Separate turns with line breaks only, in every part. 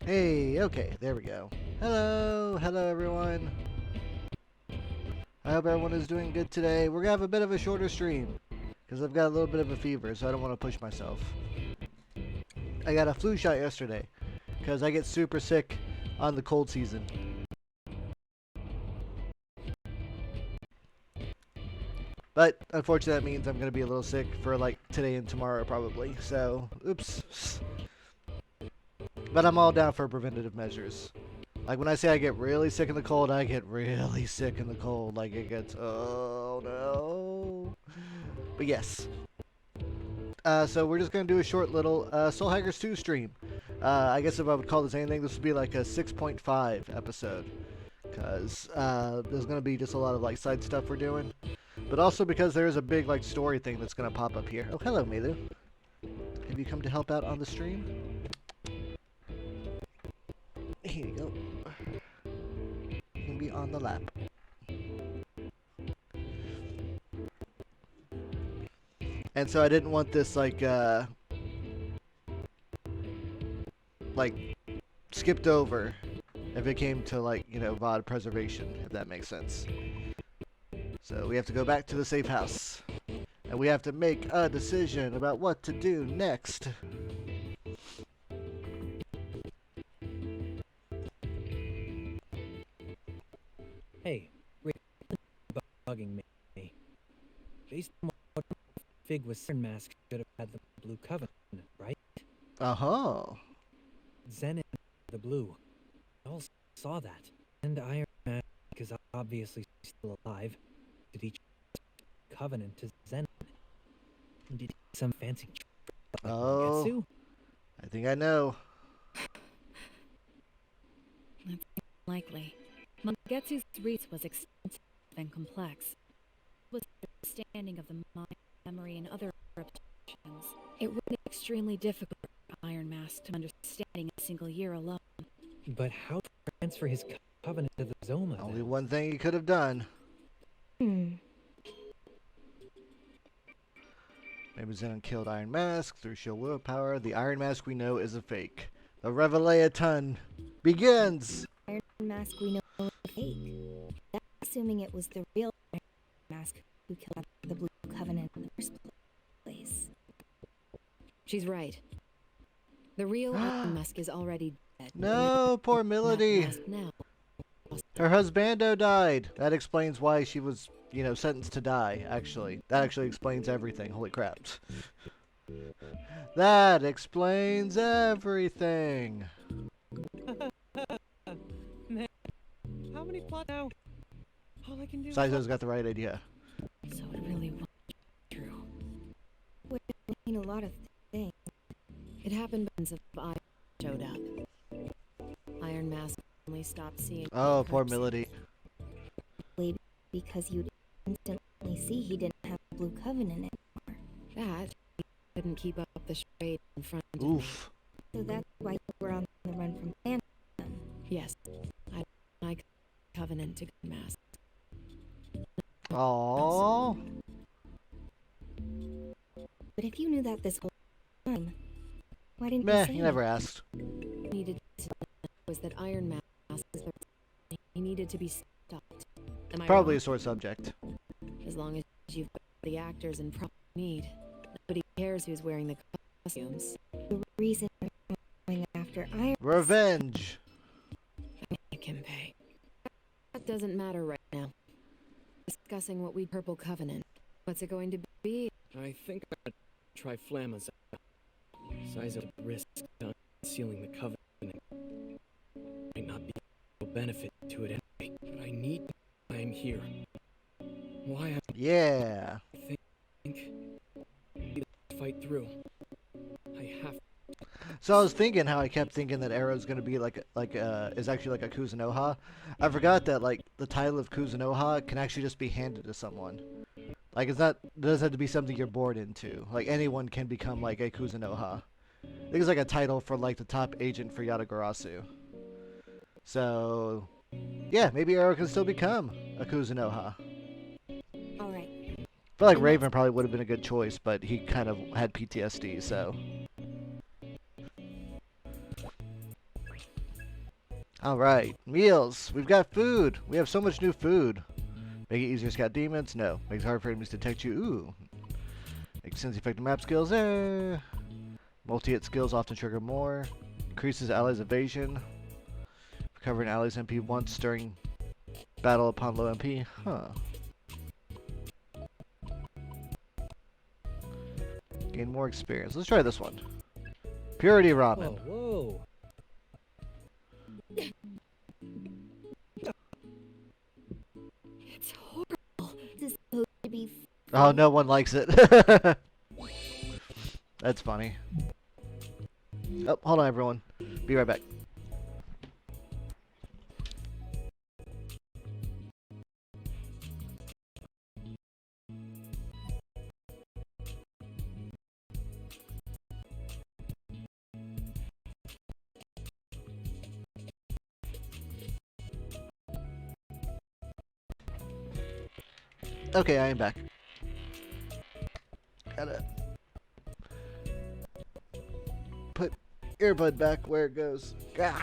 Hey, okay, there we go. Hello everyone. I hope everyone is doing good today. We're gonna have a bit of a shorter stream because I've got a little bit of a fever, so I don't want to push myself. I got a flu shot yesterday because I get super sick on the cold season. But unfortunately, that means I'm gonna be a little sick for like today and tomorrow probably. So, oops. But I'm all down for preventative measures. Like when I say I get really sick in the cold, I get really sick in the cold. Like it gets, oh no. But yes. So we're just gonna do a short little Soul Hackers 2 stream. I guess if I would call this anything, this would be like a 6.5 episode. Because there's gonna be just a lot of like side stuff we're doing. But also because there is a big like story thing that's gonna pop up here. Oh, hello, Milu. Have you come to help out on the stream? Here you go. You can be on the lap. And so I didn't want this like skipped over if it came to like, you know, VOD preservation, if that makes sense. So we have to go back to the safe house. And we have to make a decision about what to do next.
Hey, Rick, bugging me. Based on what Fig was Iron Mask should have had the Blue Covenant, right?
Uh-huh.
Zen and the Blue. We all saw that. And Iron Mask is obviously still alive. Did he Covenant to Zen? Did he some fancy trick like Mangetsu?
I think I know.
That's likely. Mangetsu's reach was extensive and complex. It was understanding of the mind, memory, and other repetitions. It would be extremely difficult for Iron Mask to understand in a single year alone.
But how to transfer his Covenant to the Zoma?
Only one thing he could have done. Maybe Zenon killed Iron Mask through sheer willpower. The Iron Mask we know is a fake. The Revelation begins!
Iron Mask we know is fake. That's assuming it was the real Iron Mask who killed the Blue Covenant in the first place.
She's right. The real Iron Mask is already dead.
No, poor Melody.
Now.
Her husbando died. That explains why she was, you know, sentenced to die, actually. That actually explains everything. Holy crap. That explains everything.
Man, how many plots now? All I can do
Saizo's got the right idea.
So it really was true.
Would mean a lot of things.
It happened because I showed up. Iron Mask only stopped seeing.
Oh, poor Melody.
Because you'd instantly see he didn't have the Blue Covenant anymore.
That he couldn't keep up the charade in front of
Oof.
So that's why you were on the run from Phantom.
Yes, I Covenant to Mask.
Aww.
But if you knew that this whole time, why didn't
Meh,
you say
you never
it?
asked.
Needed to was that Iron Mask is the he needed to be stopped. Am I
Probably a
wrong?
sore subject.
As long as you've got the actors in proper need, nobody cares who's wearing the costumes.
The reason you're going after Iron
Revenge.
I can pay. That doesn't matter right now. Discussing what we Purple Covenant. What's it going to be?
I think I'd try Flamma's out. Saizo risks concealing the Covenant. Might not be no benefit to it anyway, but I need time here. Why
Yeah.
I think fight through. I have
So I was thinking how I kept thinking that Arrow's gonna be is actually like a Kuzunoha. I forgot that like the title of Kuzunoha can actually just be handed to someone. Like it doesn't have to be something you're born into. Like anyone can become like a Kuzunoha. I think it's like a title for like the top agent for Yatagarasu. So yeah, maybe Arrow can still become a Kuzunoha.
Alright.
I feel like Raven probably would have been a good choice, but he kind of had PTSD, so. Alright, meals. We've got food. We have so much new food. Make it easier to scout demons? No. Makes it hard for enemies to detect you? Ooh. Extends effective map skills? Multi-hit skills often trigger more. Increases allies' evasion. Recovering allies' MP once during battle upon low MP? Huh. Gain more experience. Let's try this one. Purity ramen.
Whoa, whoa.
It's horrible.
This is supposed to be
Oh, no one likes it. That's funny. Oh, hold on, everyone. Be right back. Okay, I am back. Gotta put earbud back where it goes. Gah.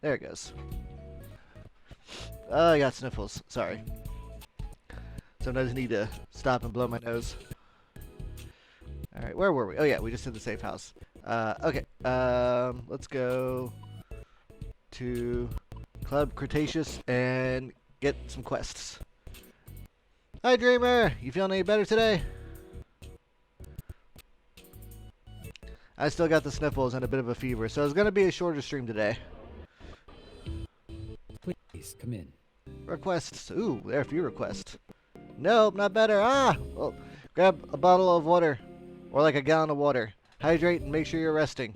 There it goes. Oh, I got sniffles. Sorry. Sometimes I need to stop and blow my nose. Alright, where were we? Oh yeah, we just did the safe house. Okay. Let's go to Club Cretaceous and get some quests. Hi, Dreamer! You feeling any better today? I still got the sniffles and a bit of a fever, so it's gonna be a shorter stream today.
Please, come in.
Requests. Ooh, there are a few requests. Nope, not better. Ah! Well, grab a bottle of water. Or like a gallon of water. Hydrate and make sure you're resting.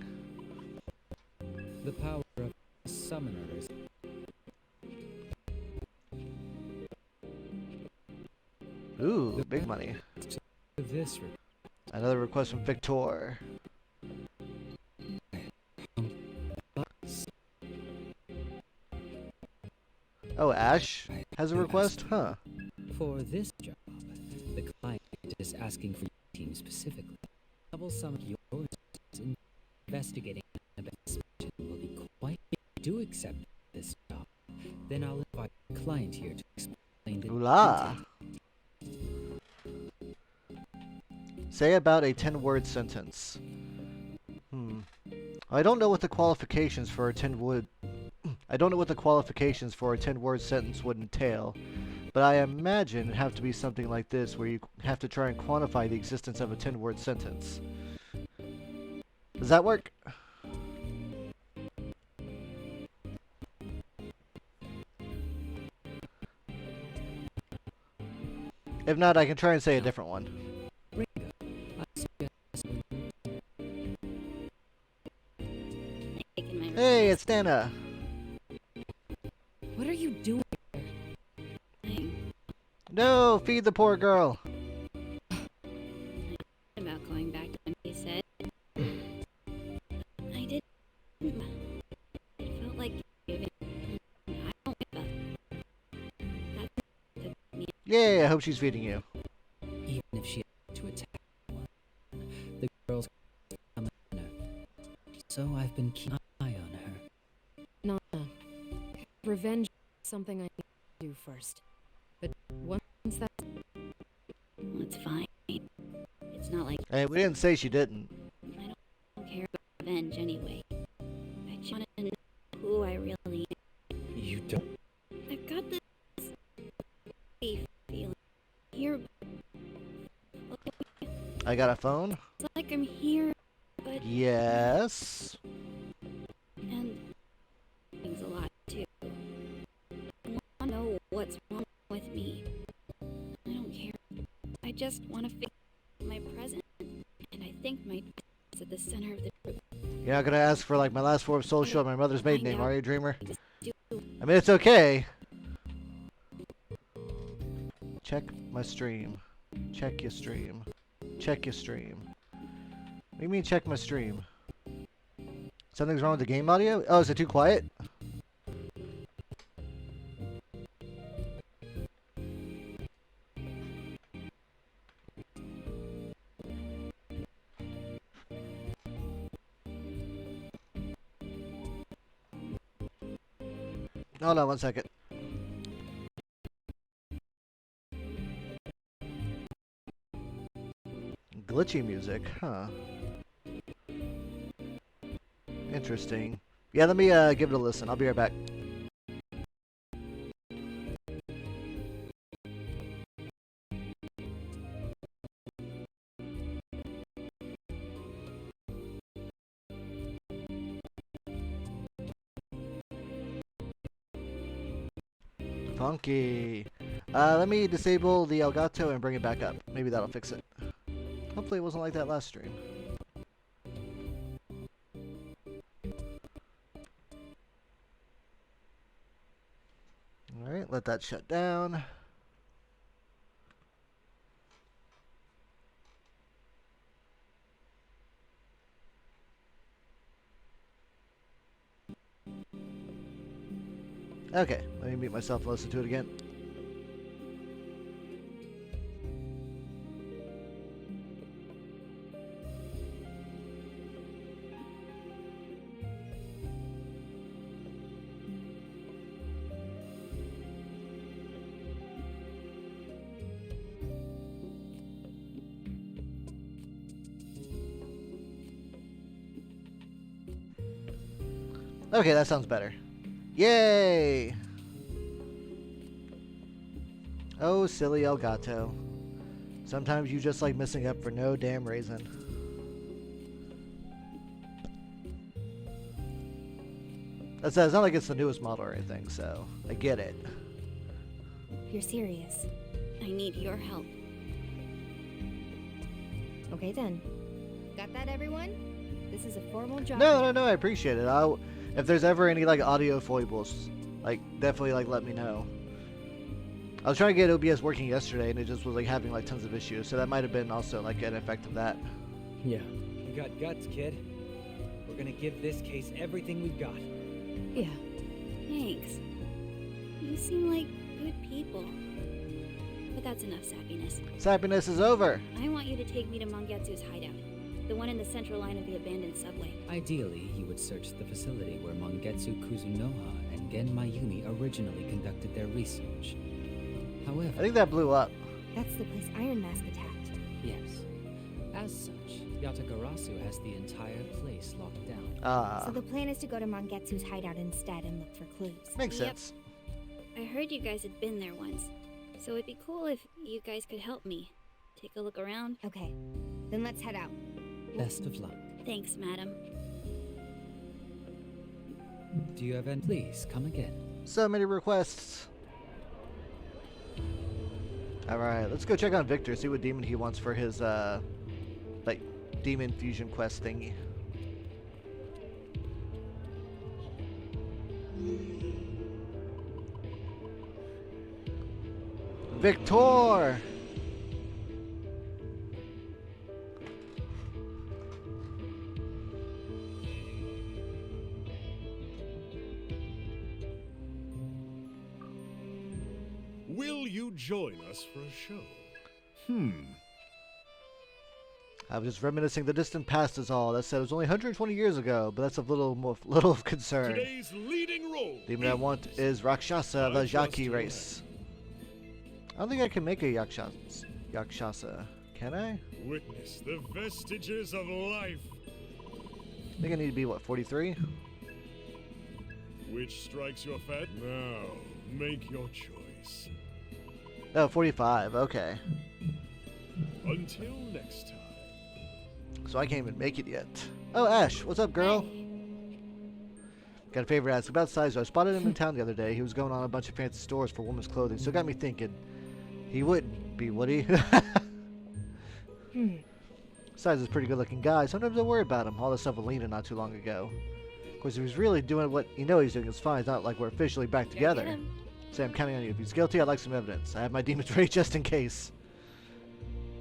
The power of summoners.
Ooh, big money.
This
Another request from Victor. Oh, Ash has a request? Huh.
for this job, the client is asking for your team specifically. Double some of yours in investigating an mission will be quite. If you do accept this job, then I'll invite the client here to explain the
Ooh la. Say about a 10-word sentence. I don't know what the qualifications for a 10-word sentence would entail, but I imagine it'd have to be something like this, where you have to try and quantify the existence of a 10-word sentence. Does that work? If not, I can try and say a different one. Hey, it's Nana.
What are you doing?
No, feed the poor girl.
About going back to what he said. I did. It felt like giving. I don't give up. That's me.
Yay, I hope she's feeding you.
Even if she had to attack one, the girl's on her. So I've been keeping an eye on her.
Nana, revenge is something I need to do first. But once that's
Well, it's fine. It's not like
Hey, we didn't say she didn't.
I don't care about revenge anyway. I just want to know who I really am.
You don't.
I've got this feeling here.
I got a phone?
It's like I'm here, but
Yes.
and things a lot too. I want to know what's wrong with me. I don't care. I just want to fix my present, and I think my is at the center of the truth.
You're not gonna ask for like my last four of social and my mother's maiden name, are you, Dreamer?
Do
I mean, it's okay. Check my stream. Check your stream. Check your stream. What do you mean check my stream? Something's wrong with the game audio? Oh, is it too quiet? Hold on 1 second. Glitchy music, huh? Interesting. Yeah, let me give it a listen. I'll be right back. Funky. Let me disable the Elgato and bring it back up. Maybe that'll fix it. Hopefully it wasn't like that last stream. Alright, let that shut down. Okay, let me mute myself and listen to it again. Okay, that sounds better. Yay! Oh, silly Elgato. Sometimes you just like messing up for no damn reason. That says it's not like it's the newest model or anything, so I get it.
You're serious.
I need your help.
Okay then. Got that, everyone? This is a formal job.
No, I appreciate it. If there's ever any like audio foibles, like definitely like let me know. I was trying to get OBS working yesterday and it just was like having like tons of issues, so that might have been also like an effect of that.
Yeah.
You got guts, kid. We're gonna give this case everything we've got.
Yeah. Thanks. You seem like good people. But that's enough sappiness.
Sappiness is over.
I want you to take me to Mangetsu's hideout. The one in the central line of the abandoned subway.
Ideally, he would search the facility where Mangetsu Kuzunoha and Gen Mayumi originally conducted their research.
I
However,
think that blew up.
That's the place Iron Mask attacked.
yes. As such, Yatagarasu has the entire place locked down.
So the plan is to go to Mangetsu's hideout instead and look for clues.
Makes
Yep.
sense.
I heard you guys had been there once. So it'd be cool if you guys could help me. Take a look around.
Okay, then let's head out.
Best of luck.
Thanks, madam.
Do you have any? Please come again.
So many requests. Alright, let's go check on Victor, see what demon he wants for his, like, demon fusion quest thingy. Victor!
Will you join us for a show?
I was just reminiscing the distant past is all. That said, it was only 120 years ago, but that's of little of concern.
Today's leading role.
Demon I want is Rakshasa, the Jaki race. I don't think I can make a Yakshasa. Can I?
Witness the vestiges of life.
I think I need to be, what, 43?
Which strikes your fat? Now, make your choice.
Oh, 45, okay.
Until next time.
So I can't even make it yet. Oh, Ash, what's up, girl?
Hey.
Got a favor to ask about Saizo. I spotted him in town the other day. He was going on a bunch of fancy stores for women's clothing, so it got me thinking. He wouldn't be, would he? Saizo's a pretty good-looking guy. Sometimes I worry about him. All this stuff with Lena not too long ago. Of course, if he's really doing what you know he's doing, it's fine. It's not like we're officially back
Go
together.
get him.
Say I'm counting on you. If he's guilty, I'd like some evidence. I have my demons ready just in case.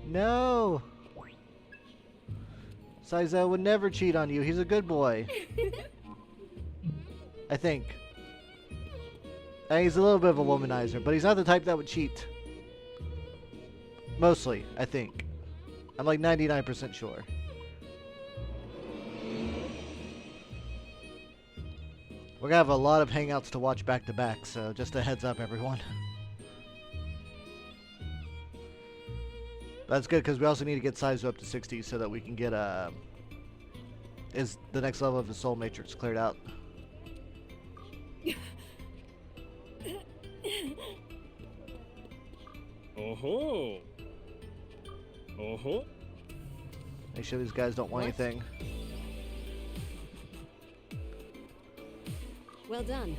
No! Saizo would never cheat on you. He's a good boy. I think. And he's a little bit of a womanizer, but he's not the type that would cheat. Mostly, I think. I'm like 99% sure. We're gonna have a lot of hangouts to watch back to back, so just a heads up, everyone. That's good because we also need to get Saizo up to 60 so that we can get is the next level of the soul matrix cleared out.
Oh-ho! Oh-ho!
Make sure these guys don't want
What?
anything.
Well done.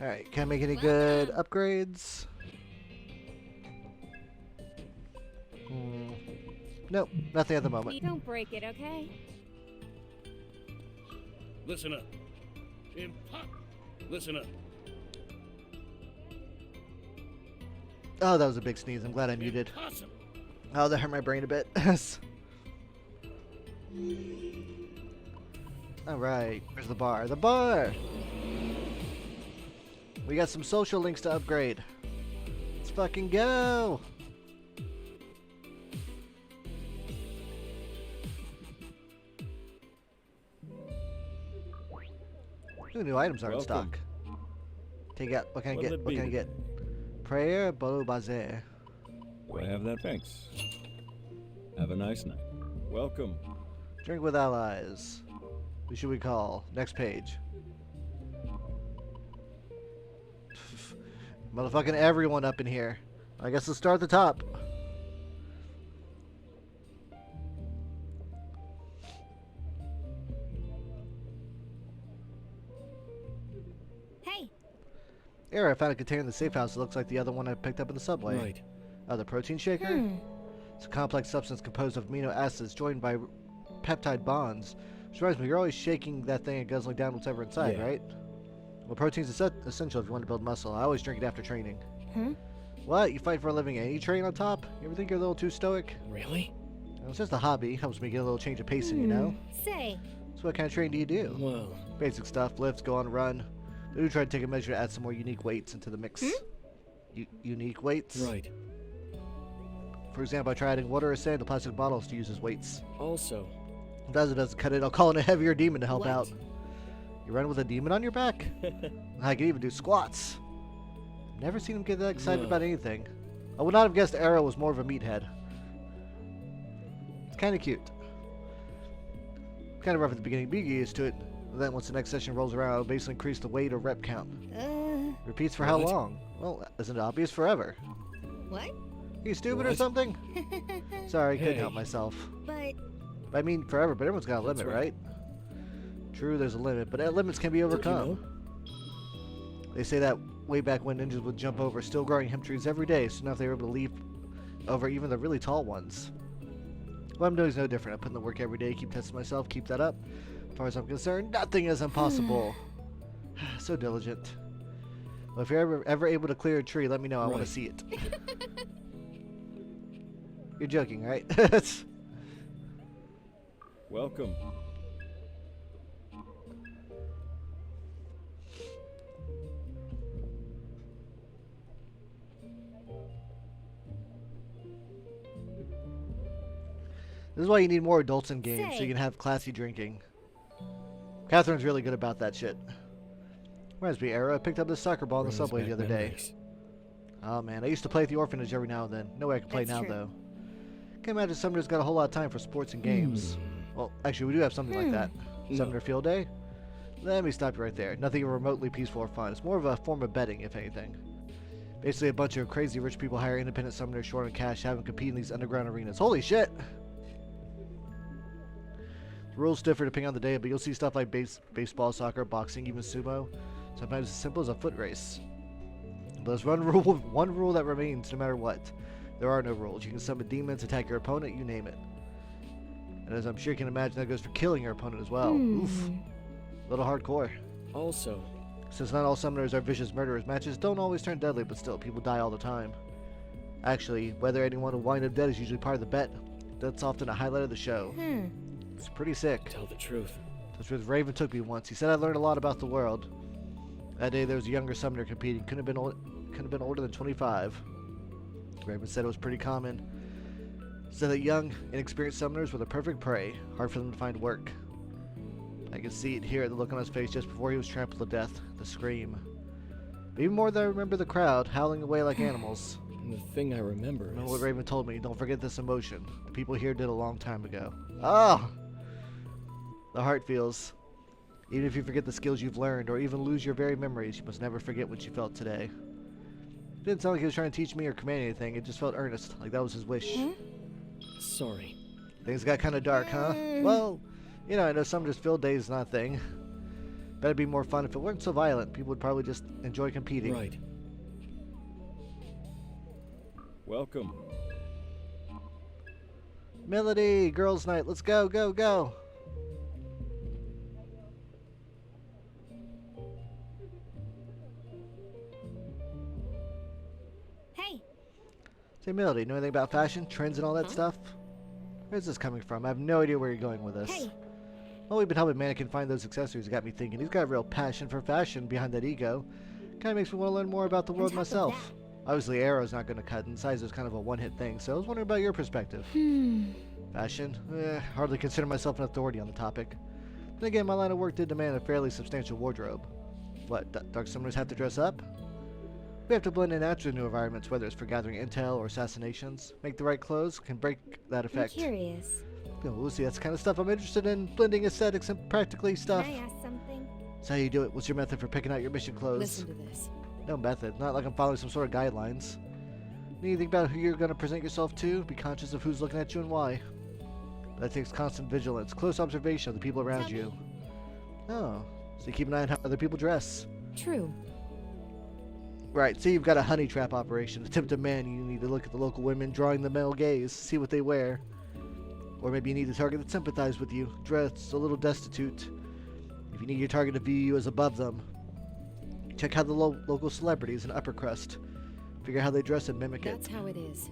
Alright, can I make any good upgrades? Nope, nothing at the moment.
Don't break it, okay?
Listen up. Listen up.
Oh, that was a big sneeze. I'm glad I muted.
Impossible.
Oh, that hurt my brain a bit. Alright, where's the bar? The bar! We got some social links to upgrade. Let's fucking go! Ooh, new items are in
Welcome.
stock. Take out. What can I
What'll
get?
it
What
be
can I
today?
get? Prayer Bolo Bazaar.
Do I have that? Thanks. Have a nice night.
Welcome.
Drink with allies. Who should we call? Next page. Motherfucking everyone up in here. I guess let's start at the top.
Hey,
Here, I found a container in the safe house that looks like the other one I picked up in the subway.
Right.
Oh, the protein shaker? It's a complex substance composed of amino acids joined by peptide bonds. Which reminds me, you're always shaking that thing and guzzling down whatever inside,
Yeah.
right? Well, protein's essential if you want to build muscle. I always drink it after training.
Huh?
What? You fight for a living and you train on top? You ever think you're a little too stoic?
Really?
Well, it's just a hobby. Helps me get a little change of pacing, you know?
Say,
So what kind of training do you do?
Well,
Basic stuff. Lift, go on a run. I do try to take a measure to add some more unique weights into the mix. Unique weights?
right.
For example, I try adding water or sand to plastic bottles to use as weights.
Also,
If it doesn't cut it, I'll call in a heavier demon to help
What?
out. You run with a demon on your back? I can even do squats. Never seen him get that excited
No.
about anything. I would not have guessed Arrow was more of a meathead. It's kind of cute. Kind of rough at the beginning, but you get used to it. And then once the next session rolls around, I'll basically increase the weight or rep count. Repeats for how
What?
long? Well, isn't it obvious? Forever.
what?
You stupid or
What?
something? Sorry, couldn't
Hey.
help myself.
But
I mean, forever, but everyone's got a
That's
limit,
right.
right? True, there's a limit, but limits can be
don't you
overcome.
know?
They say that way back when ninjas would jump over still growing hemp trees every day, so now they were able to leap over even the really tall ones. What I'm doing is no different. I put in the work every day, keep testing myself, keep that up. As far as I'm concerned, nothing is impossible. So diligent. Well, if you're ever able to clear a tree, let me know. I want
Right.
to see it. You're joking, right?
Welcome.
This is why you need more adults in games, so
Say.
you can have classy drinking. Catherine's really good about that shit. Reminds me, Era, I picked up this soccer ball in the
Brings
subway the
back
other day.
memories.
Oh man, I used to play at the orphanage every now and then. No way I can play
That's
now
true.
though. Can't imagine Sumner's got a whole lot of time for sports and games. Well, actually, we do have something like that.
No.
Sumner Field Day? Let me stop you right there. Nothing remotely peaceful or fun. It's more of a form of betting, if anything. Basically, a bunch of crazy rich people hire independent summoners short on cash, have them compete in these underground arenas. Holy shit! The rules differ depending on the day, but you'll see stuff like baseball, soccer, boxing, even sumo. Sometimes as simple as a foot race. But there's one rule that remains no matter what. There are no rules. You can summon demons, attack your opponent, you name it. And as I'm sure you can imagine, that goes for killing your opponent as well. Oof. A little hardcore.
Also,
Since not all summoners are vicious murderers, matches don't always turn deadly, but still, people die all the time. Actually, whether anyone will wind up dead is usually part of the bet. That's often a highlight of the show. It's pretty sick.
tell the truth.
That's where Raven took me once. He said I learned a lot about the world. That day there was a younger summoner competing. Couldn't have been older than 25. Raven said it was pretty common. So that young, inexperienced summoners were the perfect prey. Hard for them to find work. I could see it here at the look on his face just before he was trampled to death. The scream. But even more than I remember the crowd, howling away like animals.
And the thing I remember
Remember
is...
what Raven told me, don't forget this emotion. The people here did a long time ago. Oh! The heart feels. Even if you forget the skills you've learned, or even lose your very memories, you must never forget what you felt today. It didn't sound like he was trying to teach me or command anything, it just felt earnest, like that was his wish.
Sorry.
Things got kind of dark, huh? Well, you know, I know Summoner's Field Day is not a thing. Better be more fun if it weren't so violent. People would probably just enjoy competing.
Right.
Welcome.
Melody, girls' night, let's go, go, go.
Hey,
Say, Melody, know anything about fashion, trends, and all that stuff? Where's this coming from? I have no idea where you're going with this.
hey.
Well, we've been helping Mannequin find those accessories. It got me thinking. He's got a real passion for fashion behind that ego. Kind of makes me want to learn more about the world
top of
myself. Obviously, Arrow's not going to cut, and Saizo's kind of a one-hit thing, so I was wondering about your perspective. Fashion? Hardly consider myself an authority on the topic. Then again, my line of work did demand a fairly substantial wardrobe. What, Dark Summoners have to dress up? We have to blend in naturally new environments, whether it's for gathering intel or assassinations. Make the right clothes can break that
I'm
effect.
curious.
Oh, Lucy, that's the kind of stuff I'm interested in. Blending aesthetics and practically stuff.
Can I ask something?
That's how you do it. What's your method for picking out your mission clothes?
Listen to this.
No method. Not like I'm following some sort of guidelines. Need to think about who you're going to present yourself to. Be conscious of who's looking at you and why. That takes constant vigilance. Close observation of the people around you. Oh. So you keep an eye on how other people dress.
True.
Right, so you've got a honey trap operation. To tempt a man, you need to look at the local women, drawing the male gaze, see what they wear. Or maybe you need a target that sympathizes with you, dress a little destitute. If you need your target to view you as above them, check how the local celebrities and upper crust. Figure how they dress and mimic
That's
it.
how it is.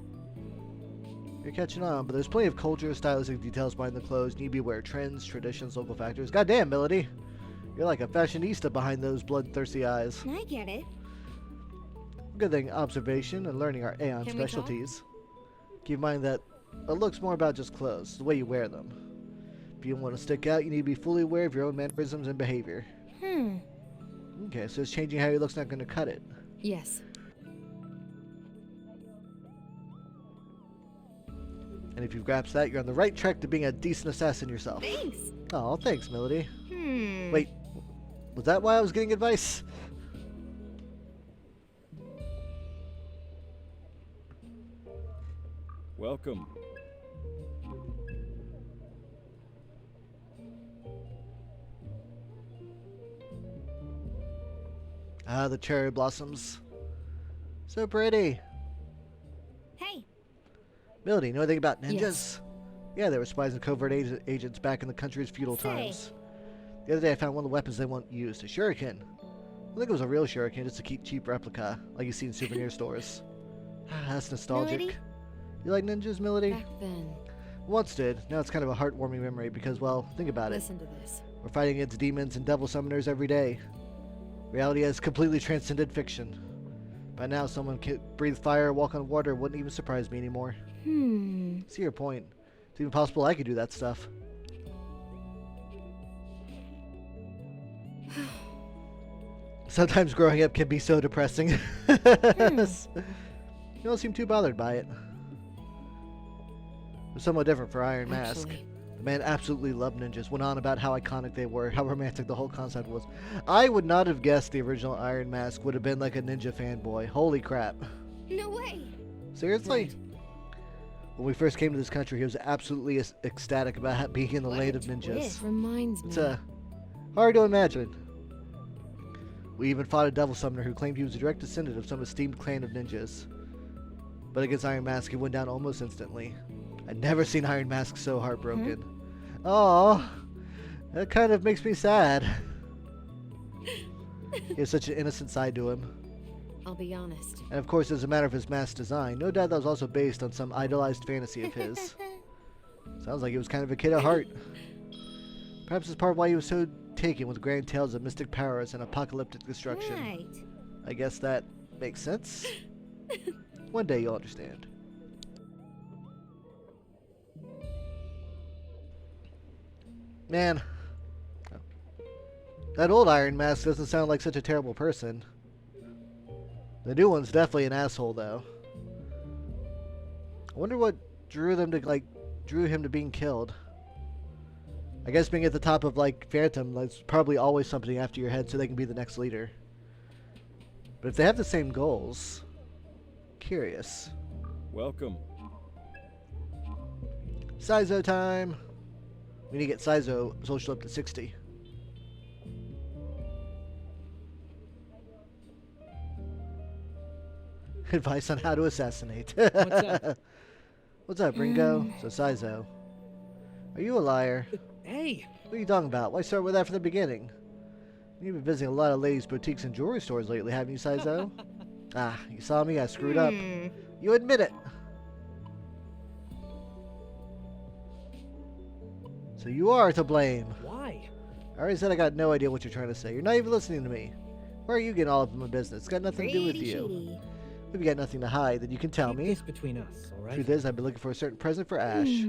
You're catching on, but there's plenty of culture, stylistic details behind the clothes. Need to be aware of trends, traditions, local factors. Goddamn, Melody! You're like a fashionista behind those bloodthirsty eyes.
I get it.
Good thing observation and learning are Aeon
Can we talk?
specialties. Keep in mind that it looks more about just clothes, the way you wear them. If you want to stick out, you need to be fully aware of your own mannerisms and behavior. Okay, so it's changing how you look's not going to cut it.
Yes.
And if you've grasped that, you're on the right track to being a decent assassin yourself.
Thanks.
Oh, thanks, Melody.
Hmm.
Wait, was that why I was getting advice?
Welcome.
Ah, the cherry blossoms. So pretty.
Hey,
Melody, know anything about ninjas?
Yes.
Yeah, they were spies and covert agents back in the country's feudal
Say.
times. The other day I found one of the weapons they won't use, a shuriken. I think it was a real shuriken, just a cheap replica, like you see in souvenir stores. Ah, that's nostalgic.
Melody?
You like ninjas, Melody?
Back then.
Once did. Now it's kind of a heartwarming memory because, well, think about it.
Listen to this.
We're fighting against demons and devil summoners every day. Reality has completely transcended fiction. By now, someone can breathe fire, walk on water wouldn't even surprise me anymore. See your point. It's even possible I could do that stuff. Sometimes growing up can be so depressing. You don't seem too bothered by it. It was somewhat different for Iron Mask.
Actually,
The man absolutely loved ninjas, went on about how iconic they were, how romantic the whole concept was. I would not have guessed the original Iron Mask would have been like a ninja fanboy. Holy crap.
no way.
Seriously?
Right.
When we first came to this country, he was absolutely ecstatic about being in the
What
land
a
of ninjas.
twist.
reminds me.
It's hard to imagine. We even fought a devil summoner who claimed he was a direct descendant of some esteemed clan of ninjas. But against Iron Mask, he went down almost instantly. I'd never seen Iron Mask so heartbroken. Oh, that kind of makes me sad. He has such an innocent side to him.
I'll be honest.
And of course, as a matter of his mask design, no doubt that was also based on some idolized fantasy of his. Sounds like he was kind of a kid at heart. Perhaps it's part of why he was so taken with grand tales of mystic powers and apocalyptic destruction.
Right.
I guess that makes sense. One day you'll understand. Man, that old Iron Mask doesn't sound like such a terrible person. The new one's definitely an asshole, though. I wonder what drew him to being killed. I guess being at the top of, like, Phantom, there's probably always something after your head so they can be the next leader. But if they have the same goals, curious.
Welcome.
Saizo time! We need to get Saizo social up to 60. Advice on how to assassinate.
What's up?
What's up, Ringo? So, Saizo. Are you a liar?
Hey!
What are you talking about? Why start with that from the beginning? You've been visiting a lot of ladies' boutiques and jewelry stores lately, haven't you, Saizo? Ah, you saw me, I screwed up. You admit it. So you are to blame.
Why?
I already said I got no idea what you're trying to say. You're not even listening to me. Why are you getting all up in my business? It's got nothing to do with
Pretty
you.
shady.
If you got nothing to hide, then you can tell
Keep
me.
this between us, alright?
Truth is, I've been looking for a certain present for Ash.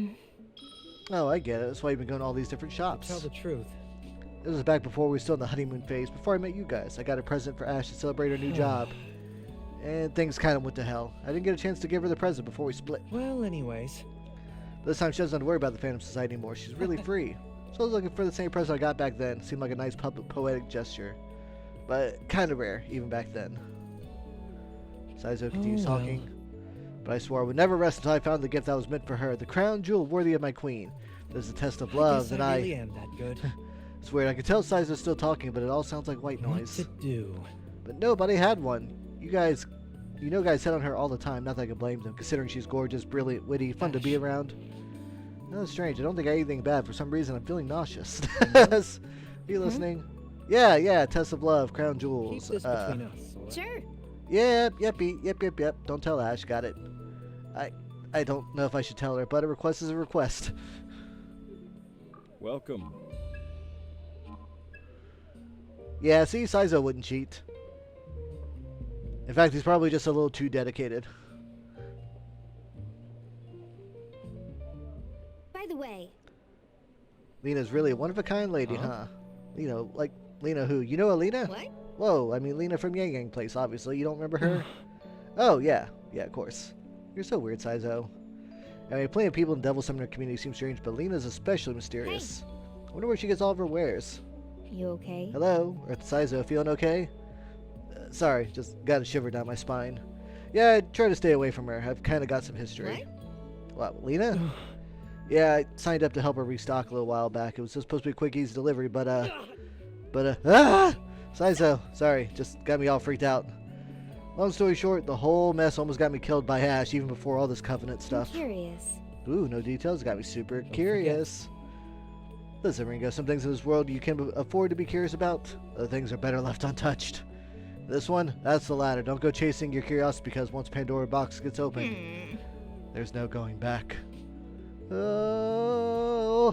Oh, I get it. That's why you've been going to all these different
To
shops.
tell the truth.
This was back before we were still in the honeymoon phase, before I met you guys. I got a present for Ash to celebrate her new job. And things kind of went to hell. I didn't get a chance to give her the present before we split.
Well, anyways.
This time she doesn't have to worry about the Phantom Society anymore. She's really free. So I was looking for the same present I got back then. Seemed like a nice poetic gesture. But kind of rare, even back then. Saizo continues
well.
talking. But I swore I would never rest until I found the gift that was meant for her. The crown jewel worthy of my queen. This is a test of love, and
I really am that good.
It's weird. I can tell Saizo's still talking, but it all sounds like white noise.
What to do?
But nobody had one. You guys hit on her all the time. Not that I can blame them, considering she's gorgeous, brilliant, witty, fun to be around. No, it's strange. I don't think I ate anything bad. For some reason, I'm feeling nauseous. Are you listening? Yeah. Test of love, crown
Keep
jewels.
this between us, alright?
Sure.
Yep. Don't tell Ash. Got it. I don't know if I should tell her, but a request is a request.
Welcome.
Yeah, see, Saizo wouldn't cheat. In fact, he's probably just a little too dedicated.
By the way,
Lena's really a one-of-a-kind lady, huh? You know, like, Lena who? You know a Lena?
what?
Whoa, I mean Lena from Yang Yang Place, obviously. You don't remember her? Oh, yeah. Yeah, of course. You're so weird, Saizo. I mean, plenty of people in the Devil Summoner community seem strange, but Lena's especially mysterious. I wonder where she gets all of her wares.
You okay?
Hello? Earth Saizo, feeling okay? Sorry, just got a shiver down my spine. Yeah, I try to stay away from her. I've kind of got some history. What, Lena? Yeah, I signed up to help her restock a little while back. It was just supposed to be a quick, easy delivery, but Saizo, sorry, just got me all freaked out. Long story short, the whole mess almost got me killed by Ash, even before all this Covenant stuff.
I'm curious.
Ooh, no details, got me super curious. Listen, Ringo, some things in this world you can afford to be curious about. Other things are better left untouched. This one, that's the latter. Don't go chasing your curiosity, because once Pandora box gets open, there's no going back. Oh.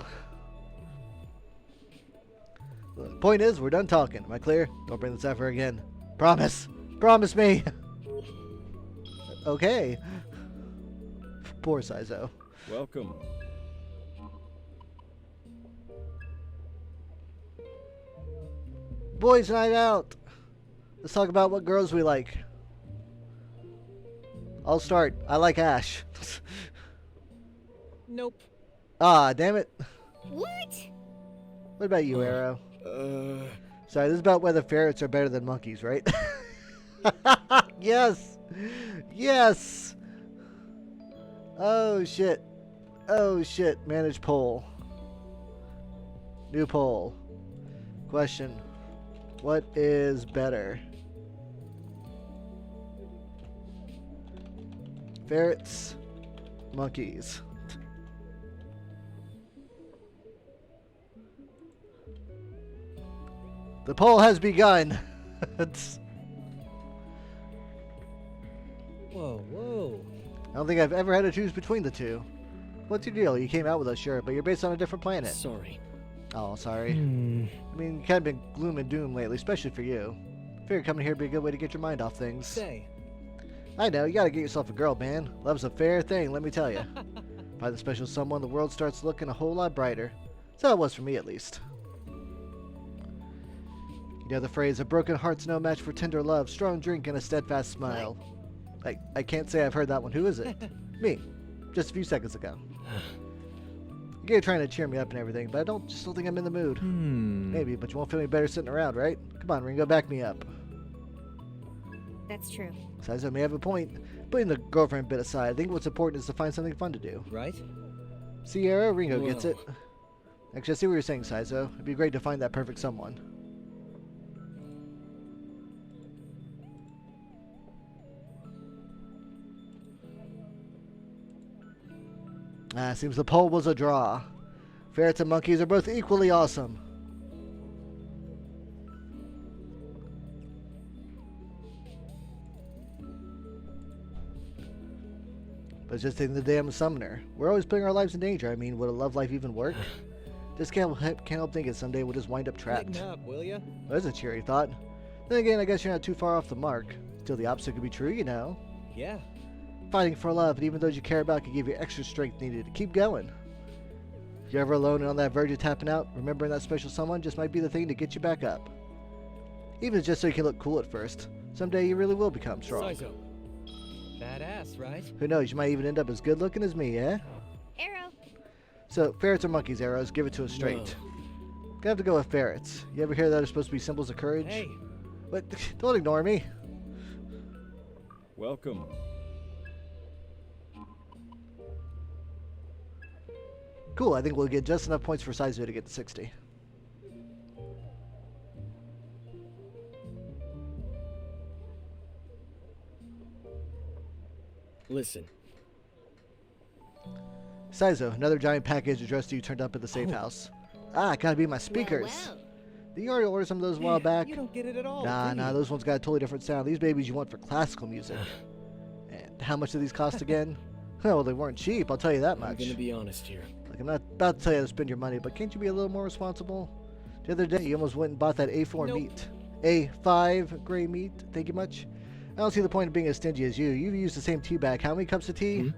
The point is, we're done talking. Am I clear? Don't bring this ever again. Promise. Promise me. Okay. Poor Saizo.
Welcome.
Boys' night out. Let's talk about what girls we like. I'll start. I like Ash.
Nope.
Ah, damn it.
What?
What about you, Arrow? Sorry, this is about whether ferrets are better than monkeys, right? Yes. Yes. Oh, shit. Oh, shit. Manage poll. New poll. Question. What is better? Ferrets, monkeys. The poll has begun.
Whoa.
I don't think I've ever had to choose between the two. What's your deal? You came out with us, sure, but you're based on a different planet.
Sorry.
Oh, sorry. I mean, you kind of been gloom and doom lately, especially for you. Figured coming here would be a good way to get your mind off things.
Say.
I know, you gotta get yourself a girl, man. Love's a fair thing, let me tell you. By the special someone, the world starts looking a whole lot brighter. So it was for me, at least. You know the phrase, a broken heart's no match for tender love, strong drink and a steadfast smile. I can't say I've heard that one. Who is it? Me. Just a few seconds ago. You're trying to cheer me up and everything, but I don't think I'm in the mood. Maybe, but you won't feel any better sitting around, right? Come on, Ringo, back me up.
That's true.
Saizo may have a point. Putting the girlfriend bit aside, I think what's important is to find something fun to do.
Right?
Sierra, Ringo gets
Whoa.
it. Actually, I see what you're saying, Saizo. It'd be great to find that perfect someone. Seems the poll was a draw. Ferrets and monkeys are both equally awesome. But it's just taking the damn summoner. We're always putting our lives in danger. I mean, would a love life even work? Just can't help thinking someday we'll just wind up trapped.
Lighten up, will ya?
That's a cheery thought. Then again, I guess you're not too far off the mark. Still, the opposite could be true, you know.
Yeah.
Fighting for love, and even those you care about, can give you extra strength needed to keep going. If you're ever alone and on that verge of tapping out, remembering that special someone just might be the thing to get you back up. Even if it's just so you can look cool at first. Someday you really will become strong.
Saizo.
Badass, right?
Who knows, you might even end up as good looking as me, eh?
Arrow.
So, ferrets or monkeys, Arrows? Give it to us straight. Gonna have to go with ferrets. You ever hear that are supposed to be symbols of courage?
Hey,
But don't ignore me.
Welcome.
Cool, I think we'll get just enough points for Saizo to get to 60.
Listen.
Saizo, another giant package addressed to you turned up at the safe house. Ah, gotta be my speakers.
Well,
Did you already order some of those a while back?
you don't get it at all.
Nah,
do
nah,
you?
those ones got a totally different sound. These babies you want for classical music. And how much do these cost again? Well, they weren't cheap, I'll tell you that
I'm
much.
gonna be honest here.
Like, I'm not about to tell you to spend your money, but can't you be a little more responsible? The other day, you almost went and bought that A4
Nope.
meat. A5 gray meat. Thank you much. I don't see the point of being as stingy as you. You've used the same tea bag. How many cups of tea?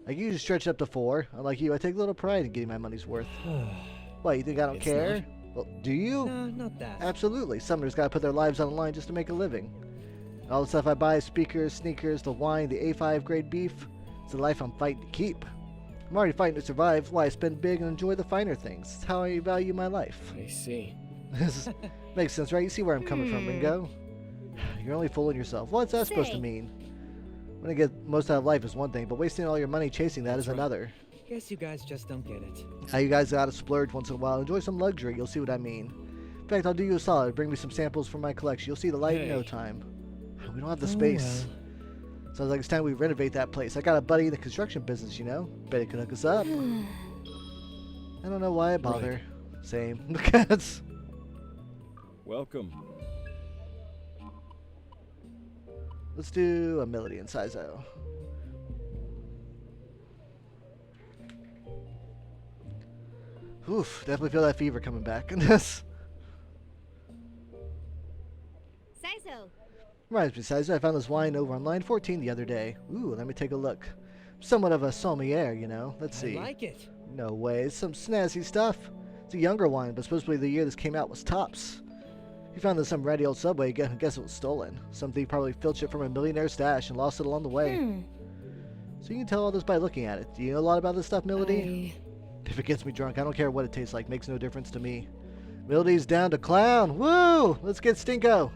Like, you just stretch it up to 4. Unlike you, I take a little pride in getting my money's worth. What, you think I don't
It's
care? Well, do you?
No, not that.
Absolutely. Summoners gotta put their lives on the line just to make a living. All the stuff I buy, speakers, sneakers, the wine, the A5 grade beef, it's the life I'm fighting to keep. I'm already fighting to survive, why I spend big and enjoy the finer things. It's how I value my life.
I see.
This makes sense, right? You see where I'm coming from, Ringo? You're only fooling yourself. What's that supposed to
Say.
mean? Want to get most out of life is one thing, but wasting all your money chasing that is
That's right.
another.
Guess you guys just don't get it.
How you guys gotta splurge once in a while. Enjoy some luxury, you'll see what I mean. In fact, I'll do you a solid. Bring me some samples from my collection. You'll see the light in no
Hey.
time. We don't have the
Oh,
space. Sounds like it's time we renovate that place. I got a buddy in the construction business, you know. Bet he could hook us up. I don't know why I bother. Same. Because
Welcome.
let's do a melody in Saizo. Oof, definitely feel that fever coming back.
Saizo.
Reminds me, Saizo, I found this wine over on line 14 the other day. Ooh, let me take a look. Somewhat of a sommelier, you know. Let's see.
I like it.
No way, it's some snazzy stuff. It's a younger wine, but supposedly the year this came out was tops. You found it in some ratty old subway, I guess it was stolen. Some thief probably filched it from a millionaire's stash and lost it along the way. So you can tell all this by looking at it. Do you know a lot about this stuff, Milady? If it gets me drunk, I don't care what it tastes like. Makes no difference to me. Milady's down to clown. Woo! Let's get Stinko.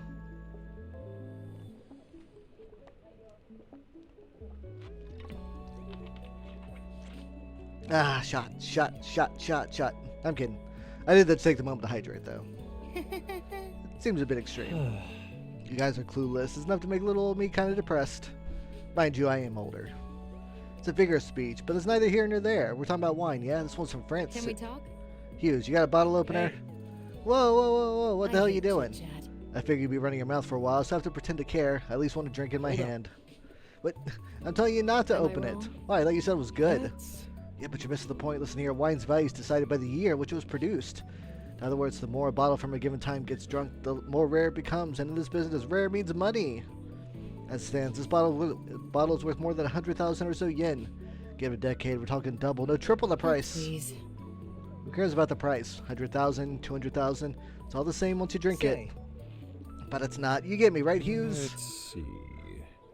Ah, shot. I'm kidding. I did that to take the moment to hydrate, though. Seems a bit extreme. You guys are clueless. It's enough to make little old me kind of depressed. Mind you, I am older. It's a vigorous speech, but it's neither here nor there. We're talking about wine, yeah? This one's from France.
Can we talk?
Hughes, you got a bottle opener?
Hey.
Whoa, what the hell are you doing?
Chit-chat.
I figured you'd be running your mouth for a while, so I have to pretend to care. I at least want to drink in my
Hold up.
hand. But I'm telling you not to
Am I
open it.
wrong?
Why? I thought you said it was good.
That's-
Yeah, but you're missing the point. Listen here, wine's value is decided by the year in which it was produced. In other words, the more a bottle from a given time gets drunk, the more rare it becomes. And in this business, rare means money. As it stands, this bottle is worth more than 100,000 or so yen. Give it a decade, we're talking double, no triple the price.
Please.
Who cares about the price? 100,000, 200,000. It's all the same once you drink it.
Say,
But it's not. You get me, right, Hughes?
Let's see.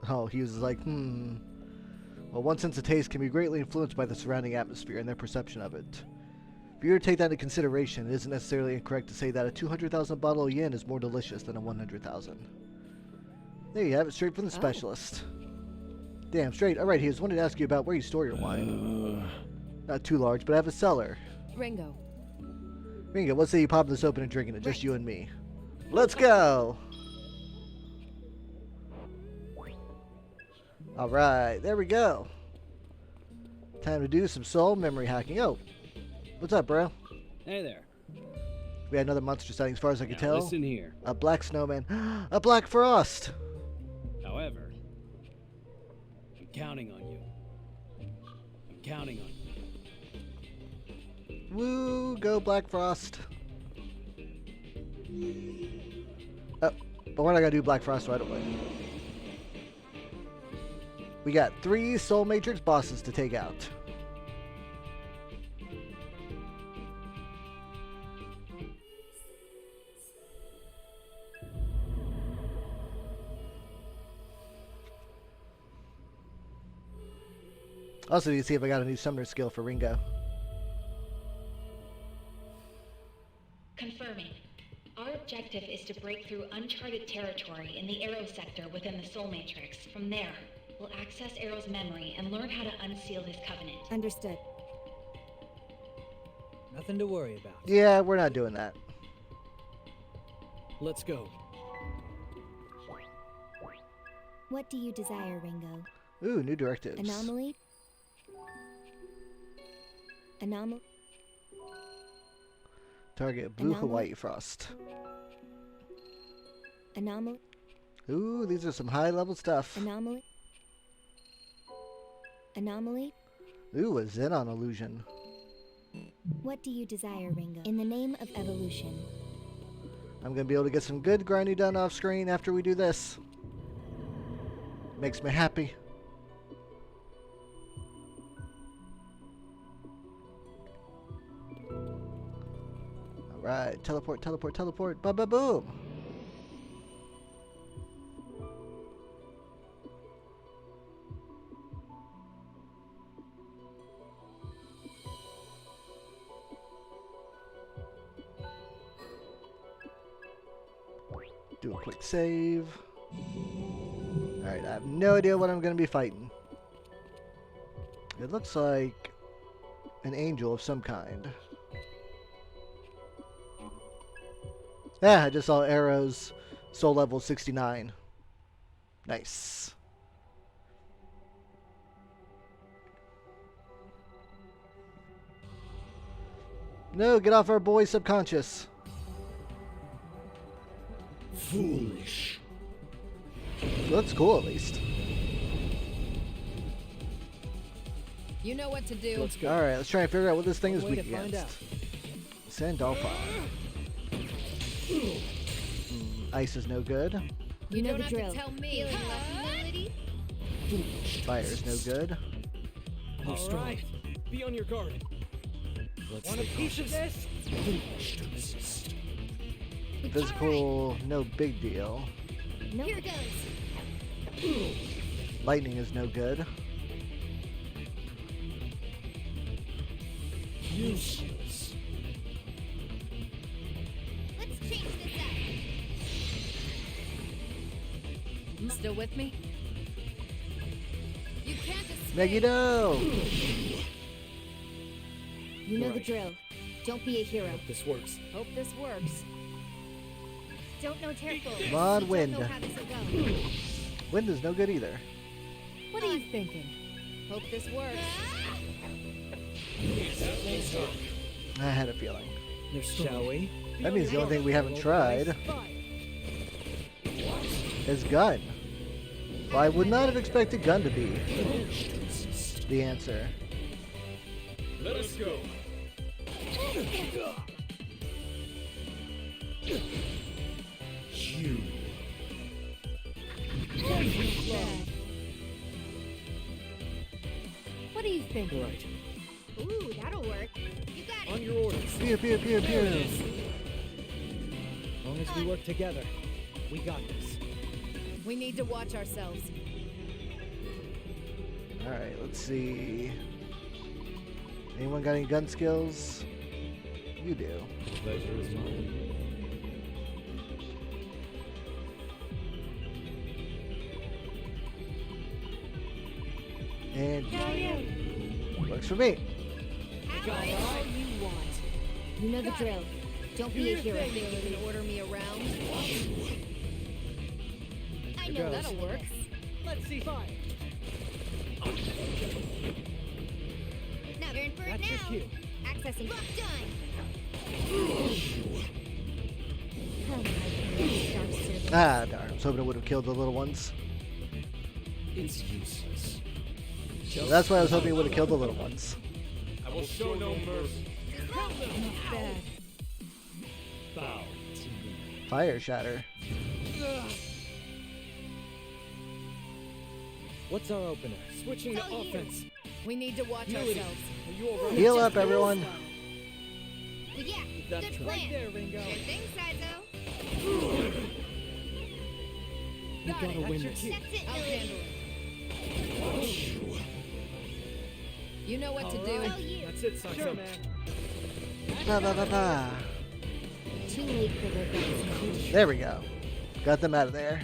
Oh, Hughes is like, Well, one sense of taste can be greatly influenced by the surrounding atmosphere and their perception of it. If you were to take that into consideration, it isn't necessarily incorrect to say that a 200,000 bottle of yen is more delicious than a 100,000. There you have it, straight from the specialist. Damn straight. All right, Hughes, wanted to ask you about where you store your wine. Not too large, but I have a cellar.
Ringo.
Ringo, let's say you pop this open and drinking it, just you and me. Let's go! Alright, there we go. Time to do some soul memory hacking. Oh, what's up, bro?
Hey there.
We had another monster sighting as far as I can
Now
tell.
listen here.
A black snowman. A black frost!
However, I'm counting on you. I'm counting on you.
Woo, go Black Frost. Oh, but we're not gonna do Black Frost right away. We got 3 Soul Matrix bosses to take out. Also, you see if I got a new summoner skill for Ringo.
Confirming. Our objective is to break through uncharted territory in the Arrow sector within the Soul Matrix. From there, we'll access Arrow's memory and learn how to unseal his covenant.
Understood.
nothing to worry about.
Yeah, we're not doing that.
Let's go.
What do you desire, Ringo?
Ooh, new directives.
Anomaly? Anomaly?
Target blue
Anomaly?
Hawaii frost.
Anomaly?
Ooh, these are some high level stuff.
Anomaly? Anomaly?
Ooh, a Xenon illusion.
What do you desire, Ringo? In the name of evolution.
I'm gonna be able to get some good grinding done off screen after we do this. Makes me happy. Alright, teleport, teleport, teleport. Ba ba boom. Do a quick save. Alright, I have no idea what I'm going to be fighting. It looks like an angel of some kind. Yeah, I just saw Arrow's soul level 69. Nice. No, get off our boy subconscious.
Foolish.
Looks cool at least.
You know what to do.
Let's go.
Alright, let's try and figure out what this thing is
Way
weak
to find
against. Sandalphon. Ice is no good.
You know
don't
the
have to
drill.
tell me.
Fire is no good.
You're strong. Be on your guard. Let's
Want a
stay
piece of
cautious.
this?
Physical, no big deal.
No.
Here goes.
Lightning is no good.
Useless.
Let's change this up. Still with me? You can't escape.
Megiddo!
You know the
Right.
drill. Don't be a hero.
Hope this works.
Hope this works.
Don't know careful.
Come on,
Don't
wind.
know how this will go.
Wind is no good either.
What are you thinking? Hope this works.
I had a feeling.
They're strong.
Shall we?
That means the only thing we haven't tried is gun. Well, I would not have expected gun to be the answer.
Let us go. You.
What are you thinking?
Right.
Ooh, that'll work. You got
On
it.
your orders.
Pew, pew, pew,
There it
pew.
is.
As long as we work together, we got this.
We need to watch ourselves.
Alright, let's see. Anyone got any gun skills? You do.
Pleasure is mine.
And works for me.
Got all you want.
You know the drill. Don't be a hero.
Think you can order me around? I
Here
know
goes.
that'll work.
Let's see fire.
Now turn for it
That's your
now.
cue.
Accessing. Lock done.
Ah, darn. I was hoping it would have killed the little ones.
It's useless.
That's why I was hoping it would have killed the little ones.
I will show no mercy.
Not bad.
Bow.
Fire shatter.
What's our opener?
Switching to offense.
We need to watch
Melody,
ourselves.
are you alright?
Heal up, everyone.
But yeah,
That's
good
right.
plan.
There, Ringo.
Sure thing, Saizo.
You
Got
gotta
it.
win
That's
this.
your
That's it,
I'll
Lily.
handle it. You know what to do.
Oh, you.
That's it, Saizo.
Sure, man.
Ba, ba, ba, ba.
Too late for regrets.
There we go. Got them out of there.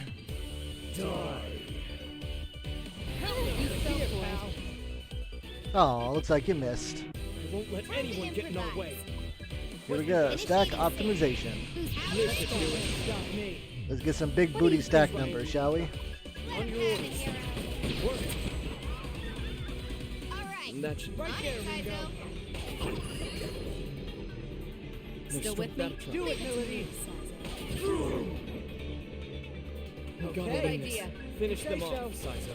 Oh, looks like you missed.
I won't let anyone get in our way.
Here we go. Stack optimization.
Live to feel it. Stop me.
Let's get some big booty stack numbers, shall we?
On your orders. Work.
Alright.
And that should
On it, Saizo.
Still with me?
Do it, Melody. We gotta
Okay.
win this.
Idea.
Finish them
Say
off,
so.
Saizo.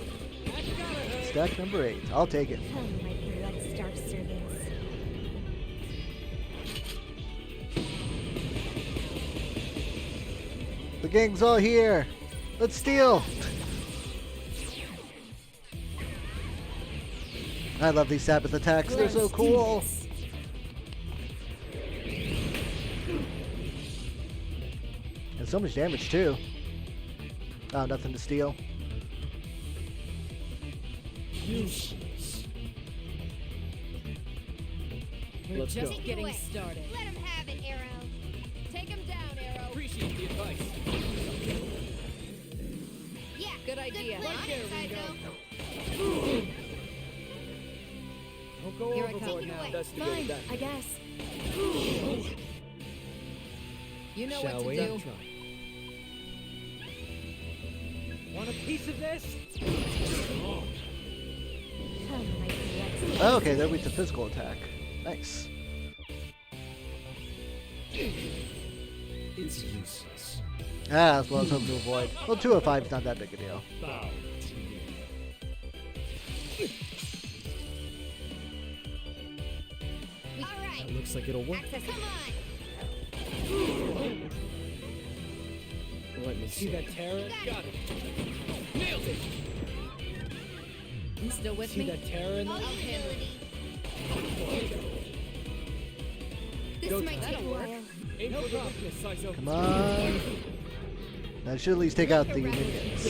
Stack number 8. I'll take it.
Come, my blood star servants.
The gang's all here. Let's steal. I love these Sabbath attacks. They're so cool. And so much damage too. Oh, nothing to steal.
Useless.
We're
Let's
just
go.
getting
Away.
started.
Let him have it, Arrow.
Take him down, Arrow.
Appreciate the advice.
Yeah.
Good idea.
Good plan,
Right there,
Saizo.
Don't go
Here I
overboard
come.
now.
Fine,
Investigate that.
I guess. You know
Shall
what to
we?
do.
Try.
Want a piece of this?
Come, my blood star.
Oh, okay, there went the physical attack. Nice.
It's useless.
Ah, that's what I was hoping to avoid. Well, 205 is not that big a deal.
Bow.
Alright.
That looks like it'll work.
Access. Come on.
Let me
See
see.
that terror?
Got it. Nailed it.
You still with
See
me?
that terror in
All
there?
you, Melody. This
Go
might take a
That'll work.
while.
Aim for the weakness, Saizo.
Come on. That should at least take out the minions.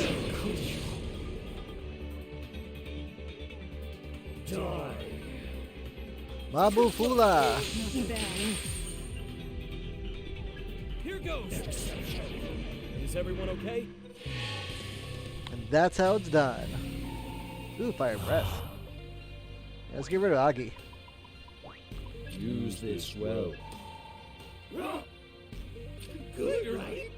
Die.
Mabu Fula.
Not bad.
Here goes. Is everyone okay?
And that's how it's done. Ooh, fire breath. Yeah, let's get rid of Agi.
Use this well.
Good, right?